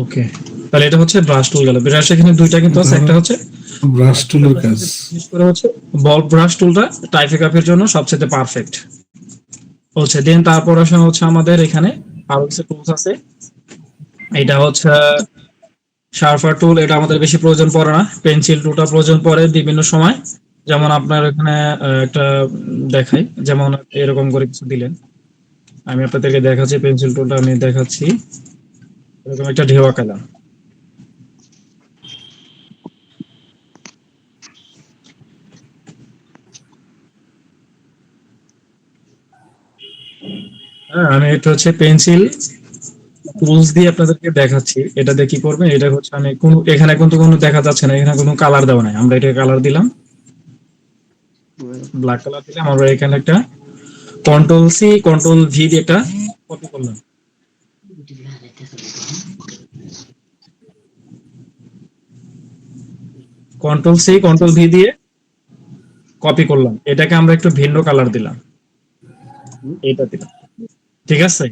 ওকে, তাহলে এটা হচ্ছে ব্রাশ টুল গেল। ব্রাশ এখানে দুইটা কিন্তু আছে, একটা হচ্ছে ব্রাশ টুলের কাজ। বিশেষ করে হচ্ছে বল ব্রাশ টুলটা টাইপোগ্রাফির জন্য সবচেয়ে পারফেক্ট হচ্ছে। দেন তারপর আসা হচ্ছে আমাদের এখানে আরো কিছু টুলস আছে। এটা হচ্ছে শার্পার টুল, এটা আমাদের বেশি প্রয়োজন পড়ে না। পেন্সিল টুলটা প্রয়োজন পড়ে বিভিন্ন সময়, যেমন আপনার এখানে একটা দেখাই, যেমন এরকম করে কিছু দিলেন, আমি আপনাদেরকে দেখাচ্ছি। পেন্সিল টুলটা আমি দেখাচ্ছি, এরকম একটা ঢেউ আঁকালাম। হ্যাঁ, আমি এটা হচ্ছে পেন্সিল টুলস দিয়ে আপনাদেরকে দেখাচ্ছি। এটা দিয়ে কি করবেন, এটা হচ্ছে আমি কোনো, এখানে কিন্তু কোনো দেখা যাচ্ছে না, এখানে কোনো কালার দেওয়া নাই। আমরা এটা কালার দিলাম, ব্ল্যাক কালার দিলাম। আমরা এখানে একটা কন্ট্রোল সি কন্ট্রোল ভি দিয়ে একটা কপি করলাম। কন্ট্রোল সি কন্ট্রোল ভি দিয়ে কপি করলাম, এটাকে আমরা একটু ভিন্ন কালার দিলাম, এটা দিলাম। ঠিক আছে,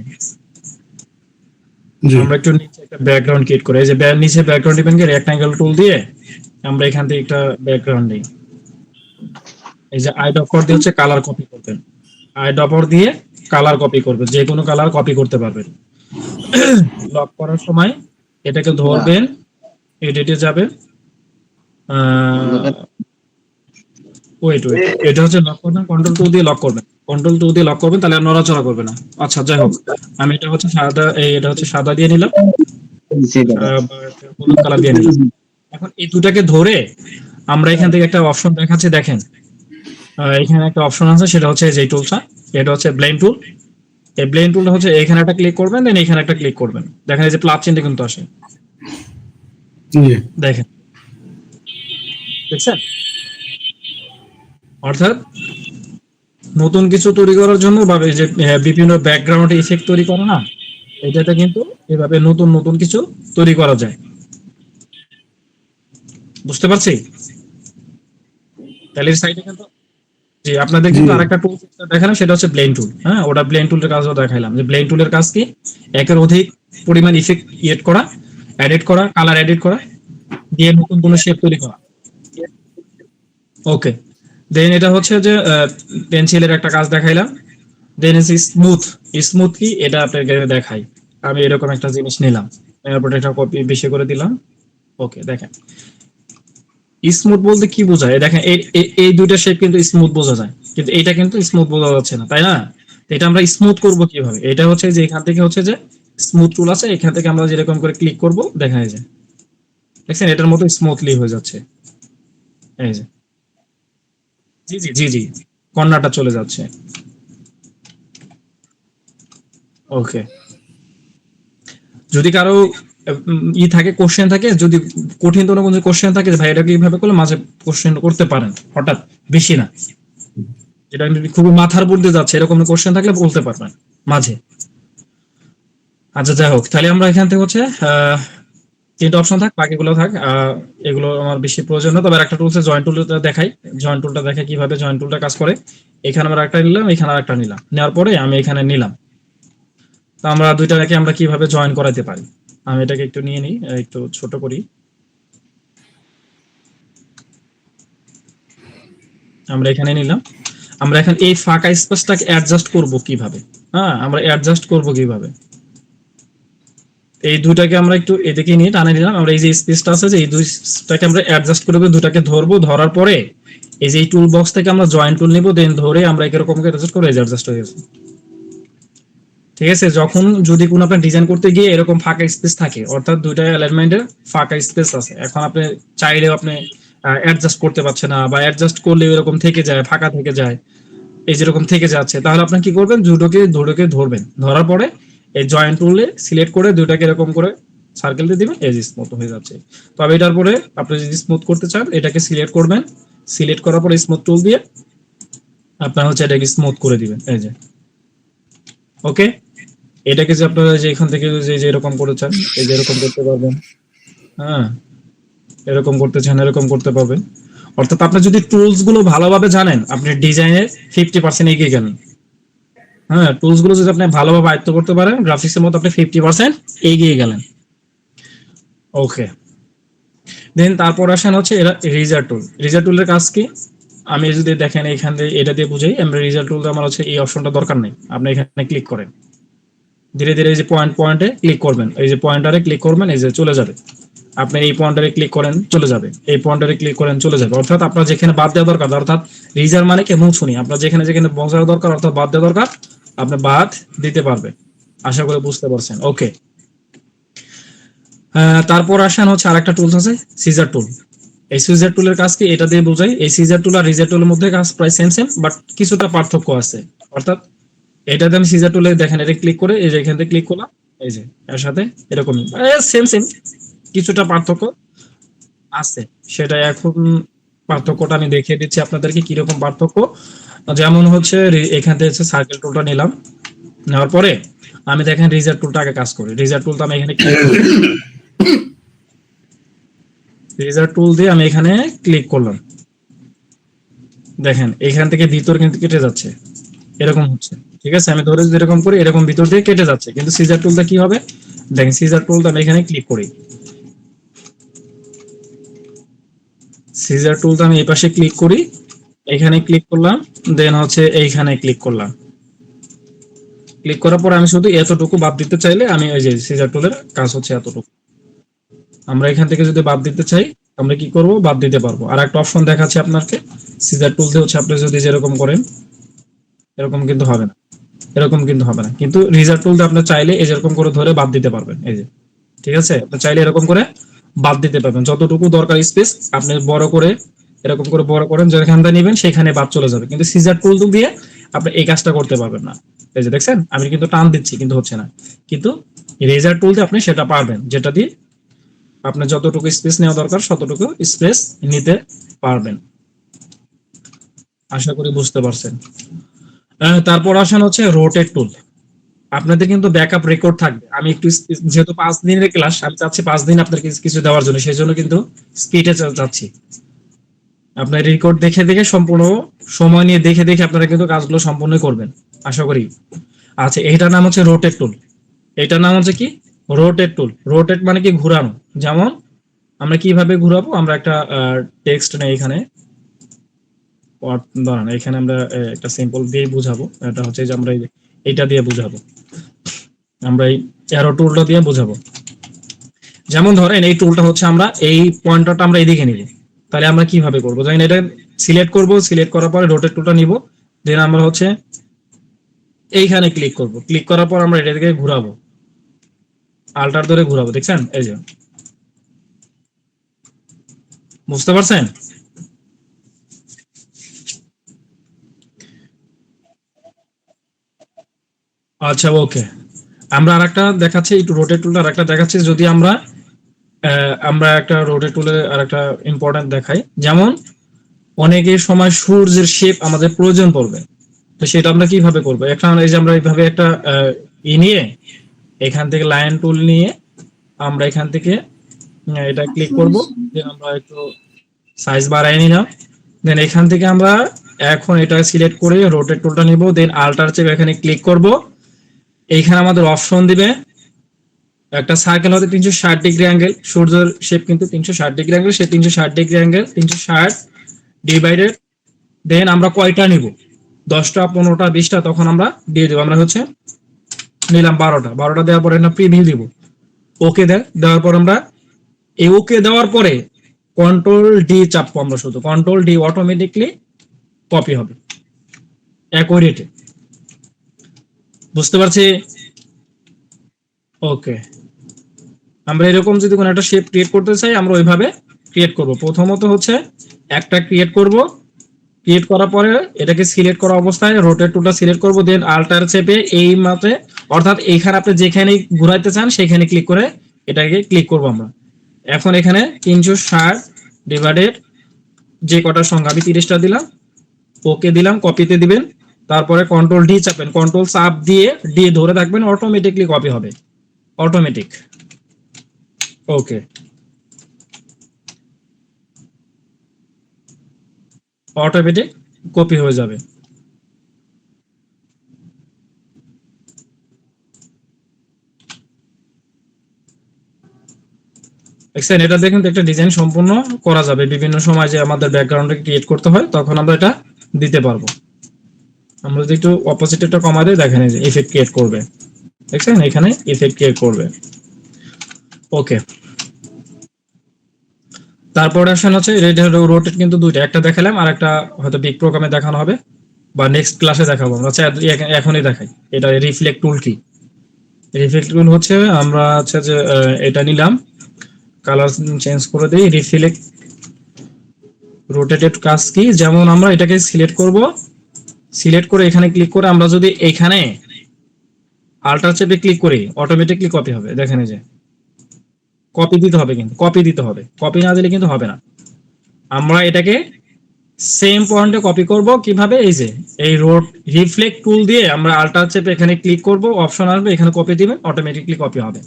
জি আমরা একটু নিচে একটা ব্যাকগ্রাউন্ড ক্রিয়েট করি, এই যে নিচে ব্যাকগ্রাউন্ড দিবেন কি রেক্টাঙ্গেল টুল দিয়ে, আমরা এখান থেকে একটা ব্যাকগ্রাউন্ড দিই। এই যে আই ডপর দিয়ে হচ্ছে কালার কপি করবেন, আই ডপর দিয়ে কালার কপি করবেন, যে কোনো কালার কপি করতে পারবেন। লক করার সময় এটাকে ধরবেন, এডিটে যাবেন, ওয়েট ওয়েট, এটা হচ্ছে লক করবেন, কন্ট্রোল টু দিয়ে লক করবেন, কন্ট্রোল টু দিয়ে লক করবেন, তাহলে আর নড়াচড়া করবে না। আচ্ছা যাই হোক, আমি এটা হচ্ছে সাদা, এটা হচ্ছে সাদা দিয়ে নিলাম, বা একটা হলুদ কালার দিয়ে নিলাম। এখন এই দুটাকে ধরে আমরা এখান থেকে একটা অপশন দেখাচ্ছে, দেখেন এখানে একটা অপশন আছে, সেটা হচ্ছে যে টুলটা, এটা হচ্ছে ব্লেন্ড টুল। এই ব্লেন্ড টুলটা হচ্ছে এখানে একটা ক্লিক করবেন, দেন এখানে একটা ক্লিক করবেন, দেখেন এই যে প্লাস চিহ্নটা কিন্তু আসে, জি দেখেন, দেখছেন? অর্থাৎ নতুন কিছু তৈরি করার জন্য বা এই যে বিভিন্ন ব্যাকগ্রাউন্ড ইফেক্ট তৈরি করে না, এটাতে কিন্তু এভাবে নতুন নতুন কিছু তৈরি করা যায়। বুঝতে পারছি? তাহলে সাইডে কিন্তু, জি আপনাদের জি কিন্তু আরেকটা টুল দেখালাম, সেটা হচ্ছে ব্লেন্ড টুল। হ্যাঁ, ওটা ব্লেন্ড টুলের কাজও দেখাইলাম, যে ব্লেন্ড টুলের কাজ কি, একের অধিক পরিমাণ ইফেক্ট ইয়েট করা, এডিট করা, কালার এডিট করা, দিয়ে নতুন কোনো শেপ তৈরি করা। ওকে, দেন এটা হচ্ছে যে পেন্সিলের একটা কাজ দেখাইলাম। দেন স্মুথ, স্মুথ কি এটা আপনাকে দেখাই। আমি এরকম একটা জিনিস নিলাম, এরপর একটা কপি বেশি করে দিলাম। ওকে, দেখেন স্মুথ বলতে কি বোঝায়, দেখেন এই দুইটা শেপ কিন্তু স্মুথ বোঝা যায়, কিন্তু এটা কিন্তু স্মুথ বোঝা যাচ্ছে না, তাই না? তো এটা আমরা স্মুথ করব কিভাবে, এটা হচ্ছে যে এখান থেকে হচ্ছে যে স্মুথ টুল আছে, এখান থেকে আমরা যেরকম করে ক্লিক করব, দেখা যায়, দেখছেন এটার মতো স্মুথলি হয়ে যাচ্ছে, এই যে, জি জি জি জি, কর্নারটা চলে যাচ্ছে। ওকে, যদি কারো থাকে, কোশ্চেন থাকে, যদি কঠিন কোনো কোশ্চেন থাকে, ভাই এটা কিভাবে করলে, মাঝে কোশ্চেন করতে পারেন, হঠাৎ, বেশি না, যেটা খুবই মাথার উপর দিয়ে যাচ্ছে, এরকম কোশ্চেন থাকলে বলতে পারবেন মাঝে। আচ্ছা যাই হোক, তাহলে আমরা এখান থেকে হচ্ছে তিনটা অপশন থাক, বাকিগুলো থাক, এগুলো আমার বেশি প্রয়োজন না। তবে একটা টুল হচ্ছে জয়েন্ট টুলটা দেখাই, জয়েন্ট টুলটা দেখে কিভাবে জয়েন্ট টুলটা কাজ করে। এখানে আমরা একটা নিলাম, এখানে আরেকটা নিলাম, নেওয়ার পরে আমি এখানে নিলাম, তো আমরা দুইটাকে আমরা কিভাবে জয়েন করাতে পারি, আমি এটাকে একটু নিয়ে নিই, একটু ছোট করি। আমরা এখানে নিলাম, আমরা এখন এই ফাঁকা স্পেসটাকে অ্যাডজাস্ট করব কিভাবে, হ্যাঁ আমরা অ্যাডজাস্ট করব কিভাবে, এই দুটাকে আমরা একটু এদিকে নিয়ে টানে নিলাম, আমরা এই যে স্পেসটা আছে, যে এই দুইটাকে আমরা অ্যাডজাস্ট করব, দুটাকে ধরবো, ধরার পরে এই যে এই টুল বক্স থেকে আমরা জয়েন্ট টুল নিব, দেন ধরে আমরা এরকম করে অ্যাডজাস্ট করে অ্যাডজাস্ট হয়ে গেছে। ঠিক আছে, যখন যদি কোনো আপনার ডিজাইন করতে গিয়ে এরকম ফাঁকা স্পেস থাকে, অর্থাৎ দুইটা অ্যালাইনমেন্টের ফাঁকা স্পেস আছে, এখন আপনি চাইলেও আপনি অ্যাডজাস্ট করতে পারছেন না, বা অ্যাডজাস্ট করলে এরকম থেকে যায়, ফাঁকা থেকে যায়, এই যেরকম থেকে যাচ্ছে, তাহলে আপনি কি করবেন, দুটোকে ধরবেন, ধরার পরে এই জয়েন্ট টুলে সিলেক্ট করে দুটাকে এরকম করে সার্কেল দিয়ে দিবেন, এই যে স্মুথ হয়ে যাচ্ছে। তবে এটার পরে আপনি যদি স্মুথ করতে চান, এটাকে সিলেক্ট করবেন, সিলেক্ট করার পরে স্মুথ টুল দিয়ে আপনার হচ্ছে এটাকে স্মুথ করে দিবেন, এই যে। ওকে, এটাকে যে আপনারা যে এখান থেকে যে এরকম করে চান, এই যে এরকম করতে পারবেন, হ্যাঁ এরকম করতে চান, এরকম করতে পারবেন। অর্থাৎ আপনি যদি টুলস গুলো ভালোভাবে জানেন, আপনি ডিজাইনের 50% এগিয়ে গেলেন। হ্যাঁ, টুলস গুলো যদি আপনি ভালোভাবে আয়ত্ত করতে পারেন, গ্রাফিক্স এর মধ্যে আপনি 50% এগিয়ে গেলেন। ওকে, দেন তারপর আসেন হচ্ছে এরা রিজার টুল। রিজার টুলের কাজ কি, আমি যদি দেখেন এখান থেকে এটা দিয়ে বুঝাই, আমরা রিজার টুল আমার হচ্ছে এই অপশনটা দরকার নেই, আপনি এখানে ক্লিক করেন, ধীরে ধীরে এই যে পয়েন্টে ক্লিক করবেন, এই যে পয়েন্টারে ক্লিক করবেন, এই যে চলে যাবে, আপনি এই পয়েন্টারে ক্লিক করেন চলে যাবে, এই পয়েন্টারে ক্লিক করেন চলে যাবে। অর্থাৎ আপনার যেখানে বাদ দেওয়া দরকার, অর্থাৎ রিজার মানে কি মুছুনি, আপনার যেখানে যেখানে বসানো দরকার, অর্থাৎ বাদ দেওয়া দরকার, আপনি বাদ দিতে পারবেন। আশা করি বুঝতে পারছেন। ওকে, তারপর আসেন হচ্ছে আরেকটা টুলস আছে, সিজার টুল। এই সিজার টুলের কাজ কি, এটা দিয়ে বোঝাই, এই সিজার টুল আর রিজার টুলের মধ্যে কাজ প্রায় সেম সেম, বাট কিছুটা পার্থক্য আছে। অর্থাৎ এটাতে আমি সিজার টুলে দেখেন, এটা ক্লিক করে এই যে এখান থেকে ক্লিক করলাম, এই যে এর সাথে এরকমই সেম সেম, কিছুটা পার্থক্য আছে, সেটা এখন পার্থক্যটা আমি দেখিয়ে দিচ্ছি আপনাদেরকে কিরকম পার্থক্য। যেমন হচ্ছে এখান থেকে হচ্ছে সার্কেল টুলটা নিলাম, নেওয়ার পরে আমি দেখেন রিজার টুলটা আগে কাজ করি, রিজার টুলটা আমি এখানে ক্লিক করি, রিজার টুল দিয়ে আমি এখানে ক্লিক করলাম, দেখেন এখান থেকে ভিতর কিন্তু কেটে যাচ্ছে, এরকম হচ্ছে। ঠিক আছে, আমি ধরে যদি এরকম করি, এরকম ভিতর দিয়ে কেটে যাচ্ছে, কিন্তু সিজার টুলটা কি হবে, দেখেন সিজার টুলটা আমি এখানে ক্লিক করি, সিজার টুলটা আমি এই পাশে ক্লিক করি, এখানে ক্লিক করলাম, দেন হচ্ছে এইখানে ক্লিক করলাম। ক্লিক করার পর আমি শুধু এতটুকু বাদ দিতে চাইলে আমি ওই যে সিজার টুলের কাজ হচ্ছে এতটুকু। আমরা এখান থেকে যদি বাদ দিতে চাই আমরা কি করব, বাদ দিতে পারবো। আর একটা অপশন দেখাচ্ছি আপনাকে, সিজার টুল দিয়ে হচ্ছে আপনি যদি যেরকম করেন এরকম কিন্তু হবে না, এরকম কিন্তু হবে না, কিন্তু রিজার টুল দিয়ে আপনি চাইলে এই যেরকম করে ধরে বাদ দিতে পারবেন। এই যে ঠিক আছে, আপনি চাইলে এরকম করে বাদ দিতে পারবেন, যতটুকু দরকার স্পেস আপনি বড় করে এরকম করে বড় করেন, যেখানটা নেবেন সেখানে বাদ চলে যাবে, কিন্তু সিজার টুল দিয়ে আপনি এই কাজটা করতে পারবেন না। এই যে দেখছেন আমি কিন্তু টান দিচ্ছি কিন্তু হচ্ছে না, কিন্তু রেজার টুল দিয়ে আপনি সেটা পারবেন, যেটা দিয়ে আপনার যতটুকু স্পেস নেওয়া দরকার ততটুকু স্পেস নিতে পারবেন। আশা করি বুঝতে পারছেন। তারপর আসেন হচ্ছে রোটেট টুল। আপনাদের কিন্তু ব্যাকআপ রেকর্ড থাকবে, আমি একটু যেহেতু 5 দিনের ক্লাস আমি চাচ্ছি 5 দিন আপনার কিছু দেওয়ার জন্য, সেই জন্য কিন্তু স্পিডে যাচ্ছি। আপনার রেকর্ড দেখে দেখে সম্পূর্ণ সময় নিয়ে দেখে দেখে আপনারা কিন্তু কাজগুলো সম্পূর্ণ করবেন আশা করি। আচ্ছা, এটার নাম হচ্ছে রোটেট টুল। এটার নাম হচ্ছে কি, রোটেট টুল। রোটেট মানে কি, ঘোরানো। যেমন আমরা কিভাবে ঘুরাবো, আমরা একটা টেক্সট নেই এখানে, দাঁড়ান এখানে আমরা একটা সিম্পল দিয়ে বুঝাবো। এটা হচ্ছে যে আমরা এইটা দিয়ে বুঝাবো, আমরা এই অ্যারো টুলটা দিয়ে বুঝাবো। যেমন ধরেন এই টুলটা হচ্ছে আমরা এই পয়েন্টারটা আমরা এদিকে নিব, তাহলে আমরা কিভাবে করবো, যেমন এটা সিলেক্ট করব, সিলেক্ট করার পরে রোটেট টুলটা নিব, দেন আমরা হচ্ছে এইখানে ক্লিক করব, ক্লিক করার পর আমরা এটা দিকে ঘুরাবো, আল্টার ধরে ঘুরাবো, দেখছেন এই যে, বুঝতে পারছেন? আচ্ছা ওকে, আমরা আরেকটা দেখাচ্ছি, একটু রোটেট টুলটা আরেকটা দেখাচ্ছি। যদি আমরা আমরা একটা রোটেট টুলের আরেকটা ইম্পর্টেন্ট দেখাই, যেমন অনেকের সময় সূর্যের শেপ আমাদের প্রয়োজন পড়বে, তো সেটা আমরা কিভাবে করবো, এখন এই যে আমরা এইভাবে একটা নিয়ে এখান থেকে লাইন টুল নিয়ে আমরা এখান থেকে এটা ক্লিক করব, দেন আমরা একটু সাইজ বাড়াই নিলাম, দেন এখান থেকে আমরা এখন এটা সিলেক্ট করে রোটেট টুলটা নিব, দেন আল্টার চেপ এখানে ক্লিক করব। এইখানে আমাদের অপশন দিবে একটা সার্কেল হতে 360 ডিগ্রি অ্যাঙ্গেল, সূর্যের শেপ কিন্তু 360 ডিগ্রি অ্যাঙ্গেল, সে 360 ডিগ্রি অ্যাঙ্গেল 360 ডিভাইডেড, দেন আমরা কয়টা নিব, 10টা 15টা 20টা, তখন আমরা দিয়ে দেবো। আমরা হচ্ছে নিলাম 12টা, 12টা দেওয়ার পরে আমরা প্রিভিউ দিব, ওকে দেওয়ার পর আমরা এই ওকে দেওয়ার পরে কন্ট্রোল ডি চাপবো, আমরা শুধু কন্ট্রোল ডি, অটোমেটিকলি কপি হবে একই রেটে। বুঝতে পারছি? ওকে, আমরা এরকম যদি কোনো একটা শেপ ক্রিয়েট করতে চাই আমরা ওইভাবে ক্রিয়েট করব। প্রথমত হচ্ছে একটা ক্রিয়েট করব, ক্রিয়েট করার পরে এটাকে সিলেক্ট করা অবস্থায় রোটেট টুলটা সিলেক্ট করব, দেন আল্টার চেপে এই মাত্রে, অর্থাৎ এইখানে আপনি যেখানে ঘুরাইতে চান সেখানে ক্লিক করে এটাকে ক্লিক করব আমরা। এখন এখানে 360 ডিভাইডেড যে কটার সংখ্যা, আমি 30টা দিলাম, ওকে দিলাম, কপিতে দিবেন, তারপরে কন্ট্রোল ডি চাপবেন, কন্ট্রোল চাপ দিয়ে ডি ধরে থাকবেন, অটোমেটিকলি কপি হবে, অটোমেটিক। ওকে, অটোমেটিক কপি হয়ে যাবে। দেখছেন, এটা দেখুন একটা ডিজাইন সম্পূর্ণ করা যাবে, বিভিন্ন সময় যে আমাদের ব্যাকগ্রাউন্ডে ক্রিয়েট করতে হয় তখন আমরা এটা দিতে পারবো। আমরা যদি একটু অপোজিটটা কমা দিই, দেখেন এই যে ইফেক্ট ক্রিয়েট করবে, দেখছেন এখানে ইফেক্ট ক্রিয়েট করবে। ওকে, তারপরে আসেন হচ্ছে রোটেট, কিন্তু দুইটা, একটা দেখালাম আর একটা হয়তো বিগ প্রোগ্রামে দেখানো হবে বা নেক্সট ক্লাসে দেখাবো। আমরা আচ্ছা এখনই দেখাই, এটা রিফ্লেক্ট টুল কি। রিফ্লেক্ট টুল হচ্ছে আমরা হচ্ছে যে এটা নিলাম, কালার চেঞ্জ করে দিই, রিফ্লেক্ট রোটেটেড কাজ কি, যেমন আমরা এটাকে সিলেক্ট করব, সিলেক্ট করে এখানে ক্লিক করে আমরা যদি এখানে আল্টার চেপে ক্লিক করি অটোমেটিকলি কপি হবে। দেখেন এই যে কপি দিতে হবে, কিন্তু কপি দিতে হবে, কপি না দিলে কিন্তু হবে না। আমরা এটাকে সেম পয়েন্টে কপি করব কিভাবে, এই যে এই রোড রিফ্লেক্ট টুল দিয়ে আমরা আল্টার চেপে এখানে ক্লিক করব, অপশন আসবে, এখানে কপি দিবেন, অটোমেটিকলি কপি হবে।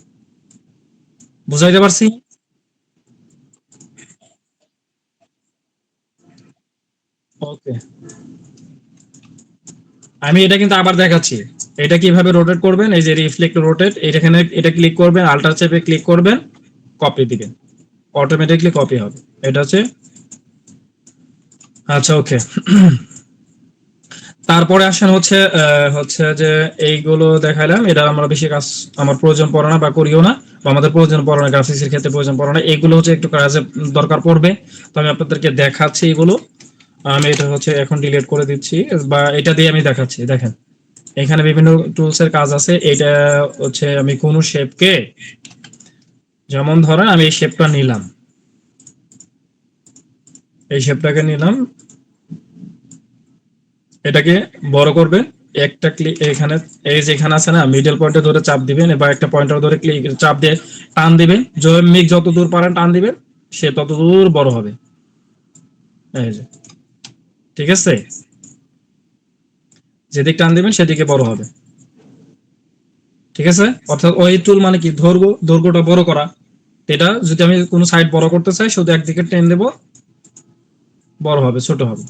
বুঝাইতে পারছি? ওকে, আমি এটা কিন্তু আবার দেখাচ্ছি, এটা কিভাবে রোটেট করবেন, এই যে রিফ্লেক্ট রোটেট, এখানে এটা ক্লিক করবেন, আল্টার চেপে ক্লিক করবেন, কপি দিবেন, অটোমেটিকলি কপি হবে। এটা হচ্ছে, আচ্ছা ওকে। তারপরে আসেন হচ্ছে হচ্ছে যে এইগুলো দেখাইলাম, এটা আমরা বেশি কাজ আমার প্রয়োজন পড়ে না বা করিও না, বা আমাদের প্রয়োজন পড়ে না, গ্রাফিক্সের ক্ষেত্রে প্রয়োজন পড়ে না, এগুলো হচ্ছে একটু কাজে দরকার পড়বে। তো আমি আপনাদেরকে দেখাচ্ছি এগুলো। আমি এটা হচ্ছে এখন ডিলিট করে দিচ্ছি, বা এটা দিয়ে আমি দেখাচ্ছি। দেখেন এখানে বিভিন্ন টুলস এর কাজ আছে। এটা হচ্ছে আমি কোন শেপকে, যেমন ধরেন আমি এই শেপটা নিলাম, এই শেপটাকে নিলাম, এটাকে বড় করবেন, একটা ক্লিক এখানে, এই যে এখানে আছে না মিডল পয়েন্টে ধরে চাপ দিবেন, বা একটা পয়েন্টার ধরে ক্লিক চাপ দিয়ে টান দিবেন, মিক যত দূর পারেন টান দিবেন, সে তত দূর বড় হবে। এই যে, ঠিক আছে, যেদিকে টান দিবেন সেদিকে বড় হবে। ঠিক আছে, অর্থাৎ ওই টুল মানে কি, দৈর্ঘ্যটা বড় করা। এটা যদি আমি কোনো সাইড বড় করতে চাই, শুধু একদিকে টেন দেব, বড় হবে, ছোট হবে।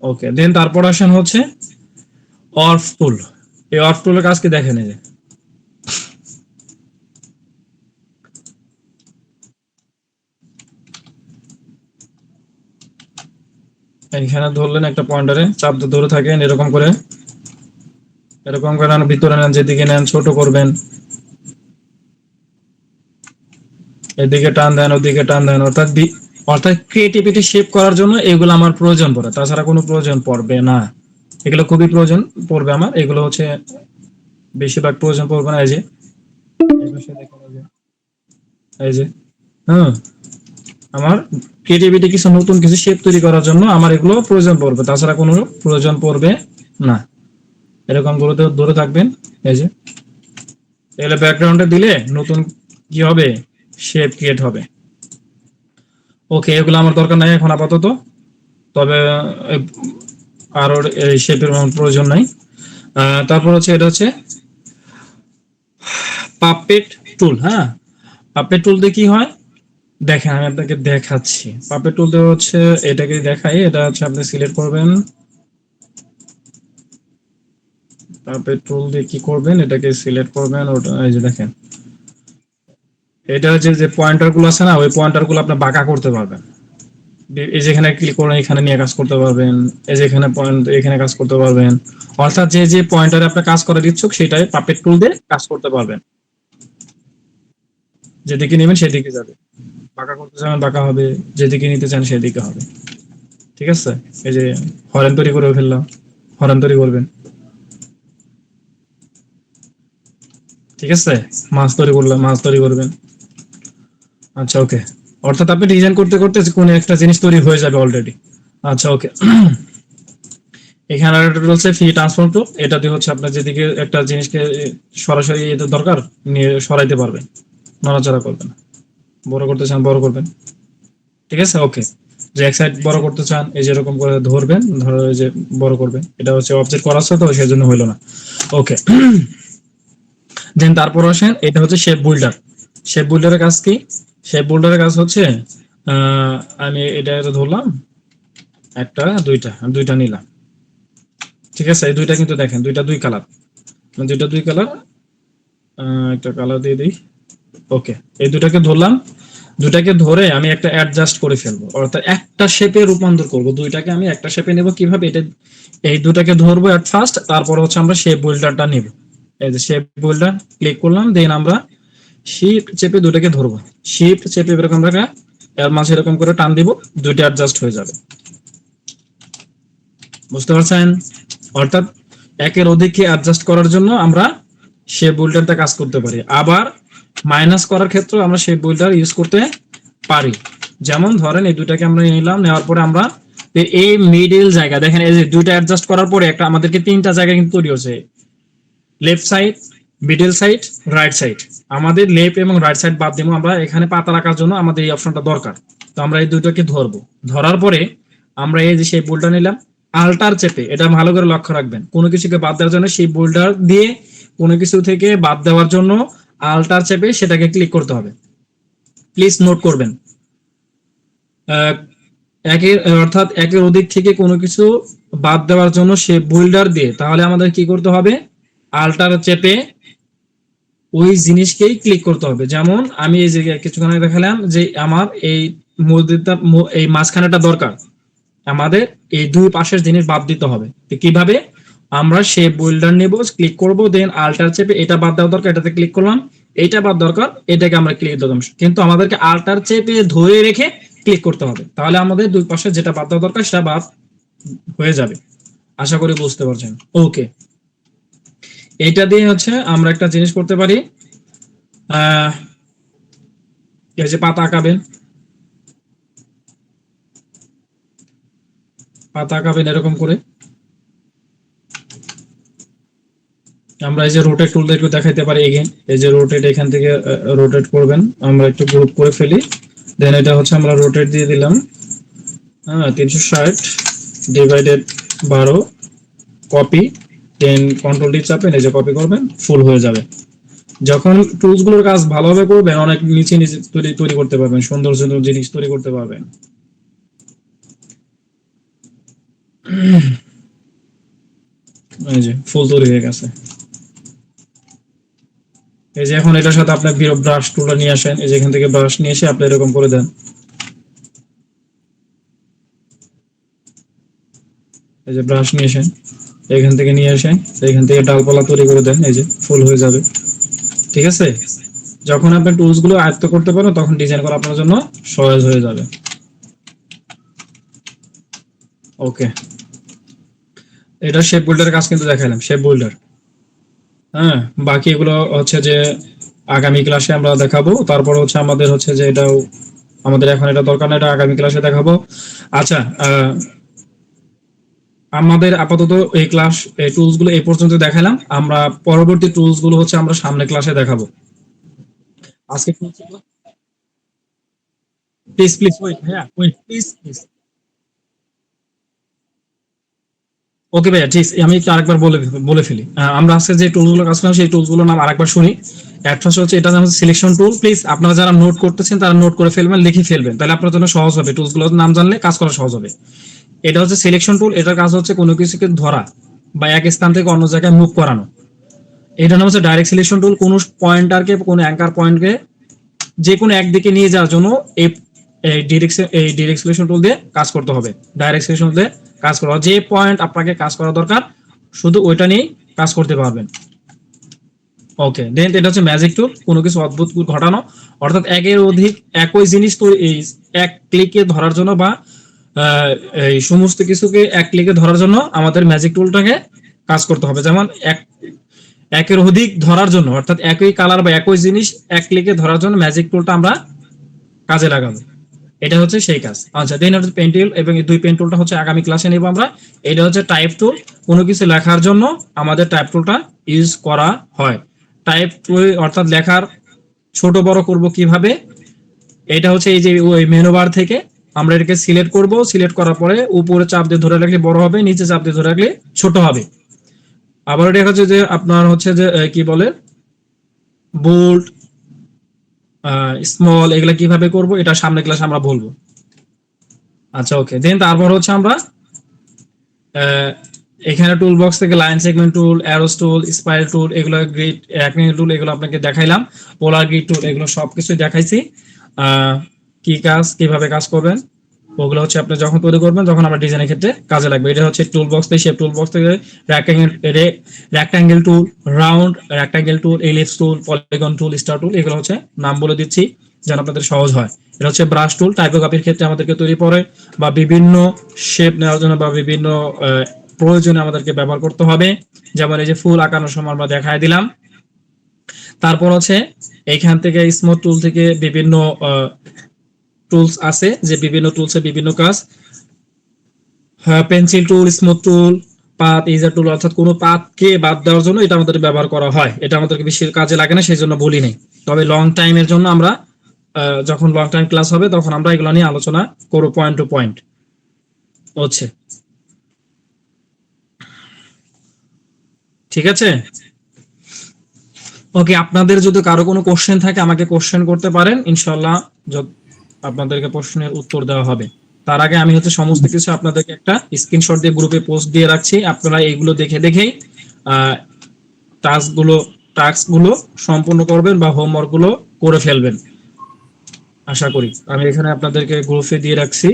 ওকে, দেন তারপর আসেন হচ্ছে অর্ফ টুল। এই অর্ফ টুলের কাজ কি দেখেন, এই যে এখানে ধরলেন একটা পয়েন্টারে চাপ দিয়ে ধরে থাকেন, এরকম করে, এরকম করে নেন, ভিতরে নেন, যেদিকে নেন ছোট করবেন, এদিকে টান দেন, ওদিকে টান দেন, অর্থাৎ অর্থাৎ ক্রিয়েটিভিটি শেপ করার জন্য এগুলো আমার প্রয়োজন পড়ে, তাছাড়া কোনো প্রয়োজন পড়বে না। এগুলো খুবই প্রয়োজন পড়বে আমার, এগুলো হচ্ছে বেশিরভাগ প্রয়োজন পড়বে না। এই যে এই যে হ্যাঁ, আমার ক্রিয়েটিভিটি কিছু নতুন কিছু শেপ তৈরি করার জন্য আমার এগুলো প্রয়োজন পড়বে, তাছাড়া কোনো প্রয়োজন পড়বে না। এরকম গুলোতে দূরে থাকবেন। এই যে এগুলো ব্যাকগ্রাউন্ডে দিলে নতুন কি হবে, শেপ ক্রিয়েট হবে। ওকে, এগুলো আমার দরকার নাই এখন আপাতত, তবে আরো এই শেপের প্রয়োজন নাই। তারপর হচ্ছে এটা হচ্ছে পাপেট টুল। হ্যাঁ, পাপেট টুল দিয়ে কি হয় দেখেন, আমি আপনাকে দেখাচ্ছি। পাপেট টুল দিয়ে হচ্ছে, এটাকে দেখাই, এটা হচ্ছে আপনি সিলেক্ট করবেন, পাপেট টুল দিয়ে কি করবেন, এটাকে সিলেক্ট করবেন, ওটা এই যে দেখেন, এটা হচ্ছে যে পয়েন্টার গুলো আছে না, ওই পয়েন্টার গুলো আপনি বাঁকা করতে পারবেন। এই যেখানে ক্লিক করেন এখানে নিয়ে কাজ করতে পারবেন, এই যে এখানে পয়েন্ট, এখানে কাজ করতে পারবেন। অর্থাৎ যে যে পয়েন্টারে আপনি কাজ করার ইচ্ছুক সেটাই পাপেট টুল দিয়ে কাজ করতে পারবেন। যেদিকে নেবেন সেদিকে যাবে, বাঁকা করতে চান বাঁকা হবে, যেদিকে নিতে চান সেদিকে হবে। ঠিক আছে, এই যে হরেন তৈরি করে ফেললাম, হরেন তৈরি করবেন। ঠিক আছে, মাছ তৈরি করলাম, মাছ তৈরি করবেন। আচ্ছা ওকে, অর্থাৎ আপনি ডিজাইন করতে করতে কোনো একটা জিনিস তৈরি হয়ে যাবে অলরেডি। আচ্ছা ওকে। এখানে আরেকটা রয়েছে ফ্রি ট্রান্সফর্ম টুল, এটা দিয়ে হচ্ছে আপনার যেদিকে একটা জিনিসকে সরাসরি এটা দরকার নিয়ে সরাইতে পারবেন, নড়াচড়া করবেন। বড় করতে চান বড় করবেন। ঠিক আছে ওকে, যে এক সাইড বড় করতে চান এই যে এরকম করে ধরবেন, ধরো এই যে বড় করবেন। এটা হচ্ছে অবজেক্ট করা আছে তো সেজন্য হইলো না। ওকে, দেন তারপর আসেন, এটা হচ্ছে শেপ বিল্ডার। শেপ বিল্ডারের কাজ কি, শেপ বিল্ডারের কাজ হচ্ছে আমি এটা ধরলাম, একটা দুইটা, দুইটা নিলাম। ঠিক আছে, এই দুইটা কিন্তু দেখেন দুইটা দুই কালার, দুইটা দুই কালার, একটা কালার দিয়ে দিই। ওকে, এই দুটাকে ধরলাম, দুটাকে ধরে আমি একটা অ্যাডজাস্ট করে ফেলবো, অর্থাৎ একটা শেপে রূপান্তর করব। দুইটাকে আমি একটা শেপে নেব কিভাবে, এটা এই দুটাকে ধরবো এট ফার্স্ট, তারপর হচ্ছে আমরা শেপ বিল্ডারটা নেব। এই যে শেপ বিল্ডার ক্লিক করলাম, দেন আমরা শিফট চেপে দুটাকে ধরবো, শিফট চেপে এরকম আমরা এর মাঝে এরকম করে টান দিব, দুইটা অ্যাডজাস্ট হয়ে যাবে। বুঝতে পারছেন, অর্থাৎ একের অধিককে অ্যাডজাস্ট করার জন্য আমরা শেপ বিল্ডারটা কাজ করতে পারি, আবার মাইনাস করার ক্ষেত্রে আমরা শেপ বিল্ডার ইউজ করতে পারি। যেমন ধরেন এই দুটাকে আমরা নিলাম, নেওয়ার পরে আমরা এই মিডল জায়গা দেখেন, এই যে দুইটা অ্যাডজাস্ট করার পরে একটা আমাদেরকে তিনটা জায়গা কিন্তু তৈরি হচ্ছে, left side, middle side, right side. আমাদের লেফট এবং রাইট সাইড বাদ দিব, আমরা এখানে পাতা রাখার জন্য আমাদের এই অপশনটা দরকার। তো আমরা এই দুটোকে ধরবো, ধরার পরে আমরা এই যে সেই বোল্ডার নিলাম, আল্টার চেপে, এটা ভালো করে লক্ষ্য রাখবেন, কোনো কিছুকে বাদ দেওয়ার জন্য সেই বোল্ডার দিয়ে কোনো কিছু থেকে বাদ দেওয়ার জন্য আল্টার চেপে সেটাকে ক্লিক করতে হবে। প্লিজ নোট করবেন, একের অর্থাৎ একের অধিক থেকে কোনো কিছু বাদ দেওয়ার জন্য শেপ বিল্ডার দিয়ে, তাহলে আমাদের কি করতে হবে, আল্টার চেপে ওই জিনিসকেই ক্লিক করতে হবে। যেমন আমি এই যে কিছুক্ষণ আগে দেখালাম যে আমার এই মধ্যটা এই মাঝখানেটা দরকার, আমাদের এই দুই পাশের জিনিস বাদ দিতে হবে। তো কিভাবে, আমরা শেপ বিল্ডার নেব, ক্লিক করব, দেন আল্টার চেপে এটা বাদ দেওয়া দরকার এটাতে ক্লিক করলাম, এটা বাদ দরকার এটাকে আমরা ক্লিক দিলাম, কিন্তু আমাদেরকে আল্টার চেপে ধরে রেখে ক্লিক করতে হবে, তাহলে আমাদের দুই পাশে যেটা বাদ দেওয়া দরকার সেটা বাদ হয়ে যাবে। আশা করি বুঝতে পারছেন। ওকে, এটা দিয়ে হচ্ছে আমরা একটা জিনিস করতে পারি, এই যে পাতা আঁকাবেন, পাতা আঁকাবেন এরকম করে। আমরা এই যে রোটেট টুল দিয়ে একটু দেখাইতে পারি এগেইন, এই যে রোটেট, এখান থেকে রোটেট করবেন, আমরা একটু গ্রুপ করে ফেলি, দেন এটা হচ্ছে আমরা রোটেট দিয়ে দিলাম, হ্যাঁ 360 ডিভাইডেড 12, কপি, দেন কন্ট্রোল ডি চাপেন, এই যে কপি করবেন, ফুল হয়ে যাবে। যখন টুলস গুলোর কাজ ভালোভাবে করবেন, অনেক নিচে নিচে তৈরি করতে পারবেন, সুন্দর সুন্দর জিনিস তৈরি করতে পারবেন। এই যে ফুল তৈরি হয়ে গেছে। এই যে এখন এটার সাথে আপনার ব্রাশ টুলটা নিয়ে আসেন, এই যে এখান থেকে ব্রাশ নিয়ে এসে আপনি এরকম করে দেন, এই যে ব্রাশ নিয়ে আসেন, এখান থেকে নিয়ে আসেন, এখান থেকে ডালপালা তৈরি করে দেন, এই যে ফুল হয়ে যাবে। ঠিক আছে, যখন আপনি টুলস গুলো আয়ত্ত করতে পারেন তখন ডিজাইন করা আপনার জন্য সহজ হয়ে যাবে। ওকে, এটা শেপ বিল্ডারের কাজ কিন্তু দেখালাম, শেপ বিল্ডার। হ্যাঁ, বাকি এগুলো হচ্ছে যে আগামী ক্লাসে আমরা দেখাবো। তারপর হচ্ছে আমাদের হচ্ছে যে এটাও আমাদের এখন এটা দরকার না, এটা আগামী ক্লাসে দেখাবো। আচ্ছা, আমাদের আপাতত এই ক্লাস এই টুলস গুলো এই পর্যন্ত দেখালাম, আমরা পরবর্তী টুলস গুলো হচ্ছে আমরা সামনে ক্লাসে দেখাবো। আজকে প্লিজ প্লিজ ওয়েট, হ্যাঁ ওয়েট প্লিজ প্লিজ। ওকে ভাইয়া, ঠিক আছে, আমি একটু আরেকবার বলে বলে ফেলি। আমরা আজকে যে টুলস গুলো কাজ করলাম সেই টুলস গুলোর নাম আরেকবার শুনি। একটা হচ্ছে এটা নাম হচ্ছে সিলেকশন টুল। প্লিজ আপনারা যারা নোট করতেছেন তারা নোট করে ফেলবেন, লিখে ফেলবেন, তাহলে আপনার জন্য সহজ হবে, টুলস গুলোর নাম জানলে কাজ করা সহজ হবে। এটা হচ্ছে সিলেকশন টুল, এটার কাজ হচ্ছে কোনো কিছুকে ধরা বা এক স্থান থেকে অন্য জায়গায় মুভ করানো। এটার নাম হচ্ছে ডাইরেক্ট সিলেকশন টুল, কোনো পয়েন্টারকে, কোনো অ্যাঙ্কার পয়েন্টকে যে কোনো একদিকে নিয়ে যাওয়ার জন্য এই ডাইরেক্ট সিলেকশন টুল দিয়ে কাজ করতে হবে। ডাইরেক্ট সিলেকশন দিয়ে কাজ করা, যে পয়েন্ট আপনাকে কাজ করা দরকার শুধু ওইটা নিয়ে কাজ করতে পারবেন। ওকে, দেন এটা হচ্ছে ম্যাজিক টুল, কোনো কিছু অদ্ভুত ঘটানো, অর্থাৎ একের অধিক একই জিনিস তো এই এক ক্লিকে ধরার জন্য বা এই সমস্ত কিছুকে এক ক্লিকে ধরার জন্য আমাদের ম্যাজিক টুলটাকে কাজ করতে হবে। যেমন একের অধিক ধরার জন্য, অর্থাৎ একই কালার বা একই জিনিস এক ক্লিকে ধরার জন্য ম্যাজিক টুলটা আমরা কাজে লাগাবো। এটা হচ্ছে সেই কাজ। আচ্ছা, দেন হচ্ছে পেন টুল, এবং এই দুই পেন টুলটা হচ্ছে আগামী ক্লাসে নেব আমরা। এটা হচ্ছে টাইপ টুল, কোনো কিছু লেখার জন্য আমাদের টাইপ টুলটা ইউজ করা হয়। টাইপ টুল অর্থাৎ লেখার ছোট বড় করব কিভাবে, এটা হচ্ছে এই যে ওই মেনু বার থেকে আমরা এটাকে সিলেক্ট করব, সিলেক্ট করার পরে উপরে চাপ দিয়ে ধরে রাখলে বড় হবে, নিচে চাপ দিয়ে ধরে রাখলে ছোট হবে। আবার এটা হচ্ছে যে আপনার হচ্ছে যে কি বলে বোল্ড, স্মল, এগুলা কিভাবে করব এটা সামনে ক্লাসে আমরা বলবো। আচ্ছা ওকে, দেন তারপর হচ্ছে আমরা এখানে টুল বক্স থেকে লাইন সেগমেন্ট টুল, অ্যারোস টুল, স্পাইরাল টুল, এগুলো গ্রিড রেক্টেঙ্গেল টুল, এগুলো আপনাকে দেখাইলাম, পোলার গ্রিড টুল, এগুলো সবকিছু দেখাইছি। কি কাজ কিভাবে কাজ করবেন ওগুলো হচ্ছে আপনি যখন তৈরি করবেন তখন আমরা ডিজাইনের ক্ষেত্রে কাজে লাগবে। এটা হচ্ছে টুল বক্স থেকে, শেপ টুল বক্স থেকে রেক্টেঙ্গেল টুল, রাউন্ড রেক্টেঙ্গেল টুল, এলিপস টুল, পলিগন টুল, স্টার টুল, এগুলো হচ্ছে নাম বলে দিচ্ছি যেন আপনাদের সহজ হয়। এটা হচ্ছে ব্রাশ টুল, টাইপোগ্রাফির ক্ষেত্রে আমাদেরকে তৈরি করে বা বিভিন্ন শেপ নেওয়ার জন্য বা বিভিন্ন প্রয়োজনে আমাদেরকে ব্যবহার করতে হবে। যেমন এই যে ফুল আঁকানোর সময় আমরা দেখায় দিলাম। তারপর হচ্ছে এইখান থেকে স্মুথ টুল থেকে বিভিন্ন টুলস আছে, যে বিভিন্ন টুলসের বিভিন্ন কাজ। পেন্সিল টুল, স্মুথ টুল, পাথ, ইজার টুল, অর্থাৎ কোনো পাথকে বাদ দেওয়ার জন্য এটা আমাদের ব্যবহার করা হয়। এটা আমাদেরকে বেশি কাজে লাগে না, সেই জন্য বলি নাই। তবে লং টাইমের জন্য আমরা যখন লং টাইম ক্লাস হবে তখন আমরা এগুলো নিয়ে আলোচনা করব পয়েন্ট টু পয়েন্ট। হচ্ছে ঠিক আছে। ওকে, আপনাদের যদি কারো কোনো কোশ্চেন থাকে আমাকে কোশ্চেন করতে পারেন, ইনশাল্লাহ আপনাদেরকে প্রশ্নের উত্তর দেওয়া হবে। তার আগে আমি হচ্ছে সমস্ত কিছু আপনাদেরকে একটা স্ক্রিনশট দিয়ে গ্রুপে পোস্ট দিয়ে রাখছি, আপনারা এইগুলো দেখে দেখেই টাস্কগুলো টাস্কগুলো সম্পূর্ণ করবেন বা হোমওয়ার্কগুলো করে ফেলবেন আশা করি। আমি এখানে আপনাদেরকে গ্রুপে দিয়ে রাখছি।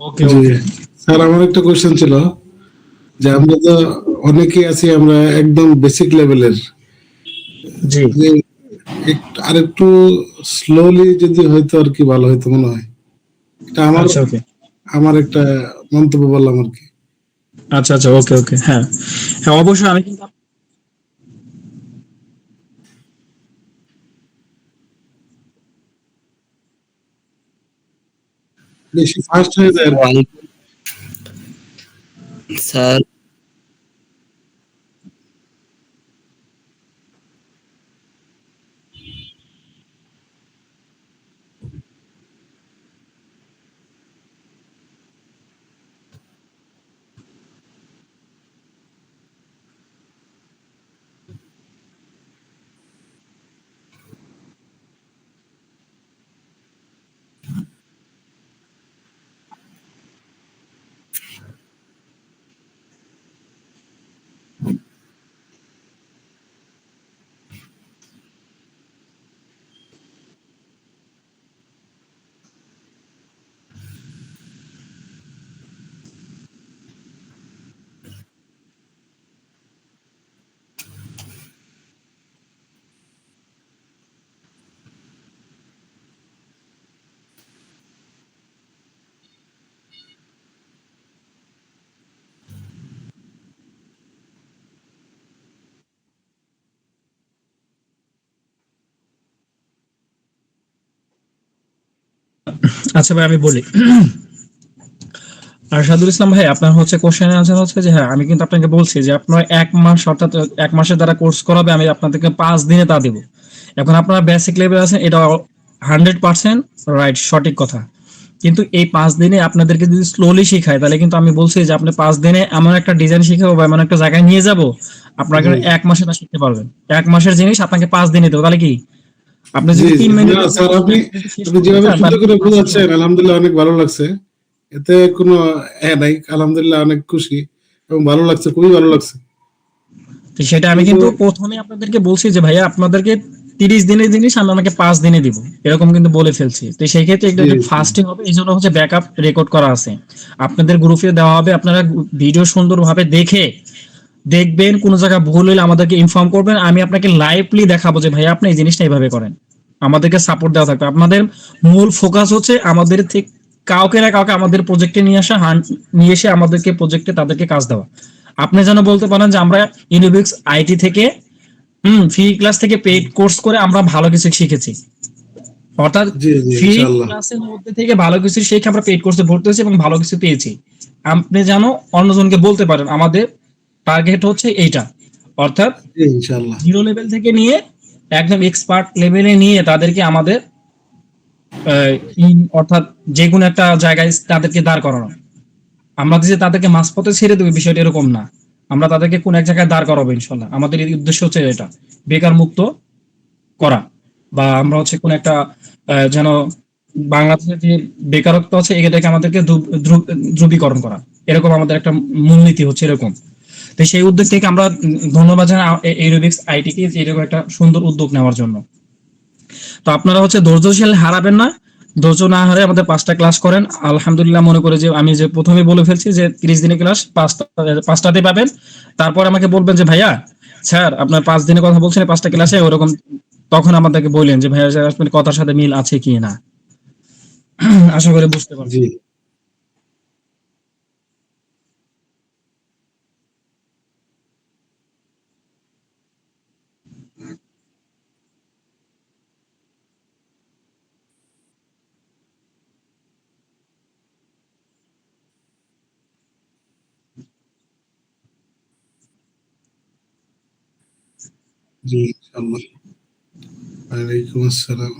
ওকে জি ওকে। স্যার, আমার একটা কোয়েশ্চেন ছিল যে আমরা তো অনেকেই আছি আমরা একদম বেসিক লেভেলের, জি যে আরেকটু স্লোলি যদি হয়তো আর কি ভালো হয়তো মনে হয়। এটা আমার আচ্ছা ওকে। আমার একটা মন্তব্য বললাম আর কি। আচ্ছা আচ্ছা ওকে ওকে। হ্যাঁ হ্যাঁ অবশ্যই আমি কিন্তু বেশি ফাস্ট হয়ে যায় আর কি। ওয়ালাইকুম স্যার। আচ্ছা ভাই আমি বলি। আরশাদুল ইসলাম ভাই, আপনার হচ্ছে কোশ্চেনের আনসার হচ্ছে যে হ্যাঁ আমি কিন্তু আপনাকে বলছি যে আপনার 1 মাস অর্থাৎ 1 মাসের দ্বারা কোর্স করাবে, আমি আপনাদেরকে 5 দিনে তা দেবো। এখন আপনারা বেসিক লেভেল আছেন, এটা 100% রাইট, সঠিক কথা। কিন্তু এই 5 দিনে আপনাদেরকে যদি স্লোলি শেখায়, তাহলে কিন্তু আমি বলছি যে আপনি 5 দিনে এমন একটা ডিজাইন শিখাবো বা এমন একটা জায়গায় নিয়ে যাব, আপনারা জি কিন্তু 1 মাসে তা শিখতে পারবেন। 1 মাসের জিনিস আপনাকে 5 দিনে দেবো, তাহলে কি আপনি জি যদি জি। 3 মিনিট না স্যার, আপনি শেষ আপনি করতে যেভাবে চান সুন্দর তাহলে করে 5 দিনে বোঝাচ্ছেন হবে। আলহামদুলিল্লাহ অনেক ভালো লাগছে। এতে কোনো নাই, আলহামদুলিল্লাহ অনেক খুশি এবং ভালো লাগছে, খুবই ভালো লাগছে। তো সেটা আমি কিন্তু কিন্তু প্রথমে আপনাদেরকে বলছি যে ভাইয়া আপনাদেরকে 30 দিনের জিনিস আমি আমাকে 5 দিনে দিব, এরকম কিন্তু বলে ফেলছি। তো সেই ক্ষেত্রে এটা জি একটু জি ফাস্টই হবে, এই জন্য হচ্ছে ব্যাকআপ রেকর্ড করা আছে, আপনাদের গ্রুপে দেওয়া হবে। আপনারা ভিডিও সুন্দরভাবে দেখে দেখবেন, কোনো জায়গায় ভুল হলে আমাদেরকে ইনফর্ম করবেন, আমি আপনাকে লাইভলি দেখাবো যে ভাইয়া আপনি এই জিনিসটা এইভাবে করেন। আমাদেরকে সাপোর্ট দেওয়া থাকবে। আপনাদের মূল ফোকাস হচ্ছে আমাদের থেকে কাউকে না কাউকে আমাদের প্রজেক্টে নিয়ে আসা, নিয়ে এসে আমাদেরকে প্রজেক্টে তাদেরকে কাজ দেওয়া। আপনি যেন বলতে পারেন যে আমরা ইউনিবিক্স আইটি থেকে ফ্রি ক্লাস থেকে পেইড কোর্স করে আমরা ভালো কিছু শিখেছি, অর্থাৎ জি জি ফ্রি ইনশাআল্লাহ। ক্লাসের মধ্যে থেকে ভালো কিছু শিখে আমরা পেইড কোর্সে ভর্তি হয়েছি এবং ভালো কিছু পেয়েছি। আপনি যেন অন্যজনকে বলতে পারেন আমাদের টার্গেট হচ্ছে এইটা, অর্থাৎ জি ইনশাআল্লাহ। জিরো লেভেল থেকে নিয়ে একদম এক্সপার্ট লেভেলে নিয়ে তাদেরকে আমাদের অর্থাৎ যে কোনো একটা জায়গায় তাদেরকে দাঁড় করানো। আমরা যে তাদেরকে মাঝপথে ছেড়ে দেবো বিষয়টা এরকম না, আমরা তাদেরকে কোন এক জায়গায় দাঁড় করাবো ইনশাল্লাহ। আমাদের এই উদ্দেশ্য হচ্ছে এটা, বেকার মুক্ত করা, বা আমরা হচ্ছে কোন একটা যেন বাংলাদেশে যে বেকারত্ব আছে এটাকে আমাদেরকে ধ্রুবীকরণ করা, এরকম আমাদের একটা মূলনীতি হচ্ছে এরকম। তো সেই উদ্যোগ থেকে আমরা ধন্যবাদ জানাই এরোবিক্স আইটিকে যে এরকম একটা সুন্দর উদ্যোগ নেওয়ার জন্য। তো আপনারা হচ্ছে ধৈর্যশীল হারাবেন না, ধৈর্য না হারে আমাদের 5টা ক্লাস করেন। আলহামদুলিল্লাহ মনে করে যে আমি যে প্রথমে বলে ফেলছি যে 30 দিনের ক্লাস 5টাতে পাবেন। তারপর আমাকে বলবেন যে ভাইয়া স্যার আপনার 5 দিনের কথা বলছেন 5টা ক্লাসে ওরকম, তখন আমাদেরকে বললেন যে ভাইয়া স্যার আপনার কথার সাথে মিল আছে কি না। আশা করি বুঝতে জি পারছেন। জি ইনশাআল্লাহ। ওয়ালাইকুম আসসালাম।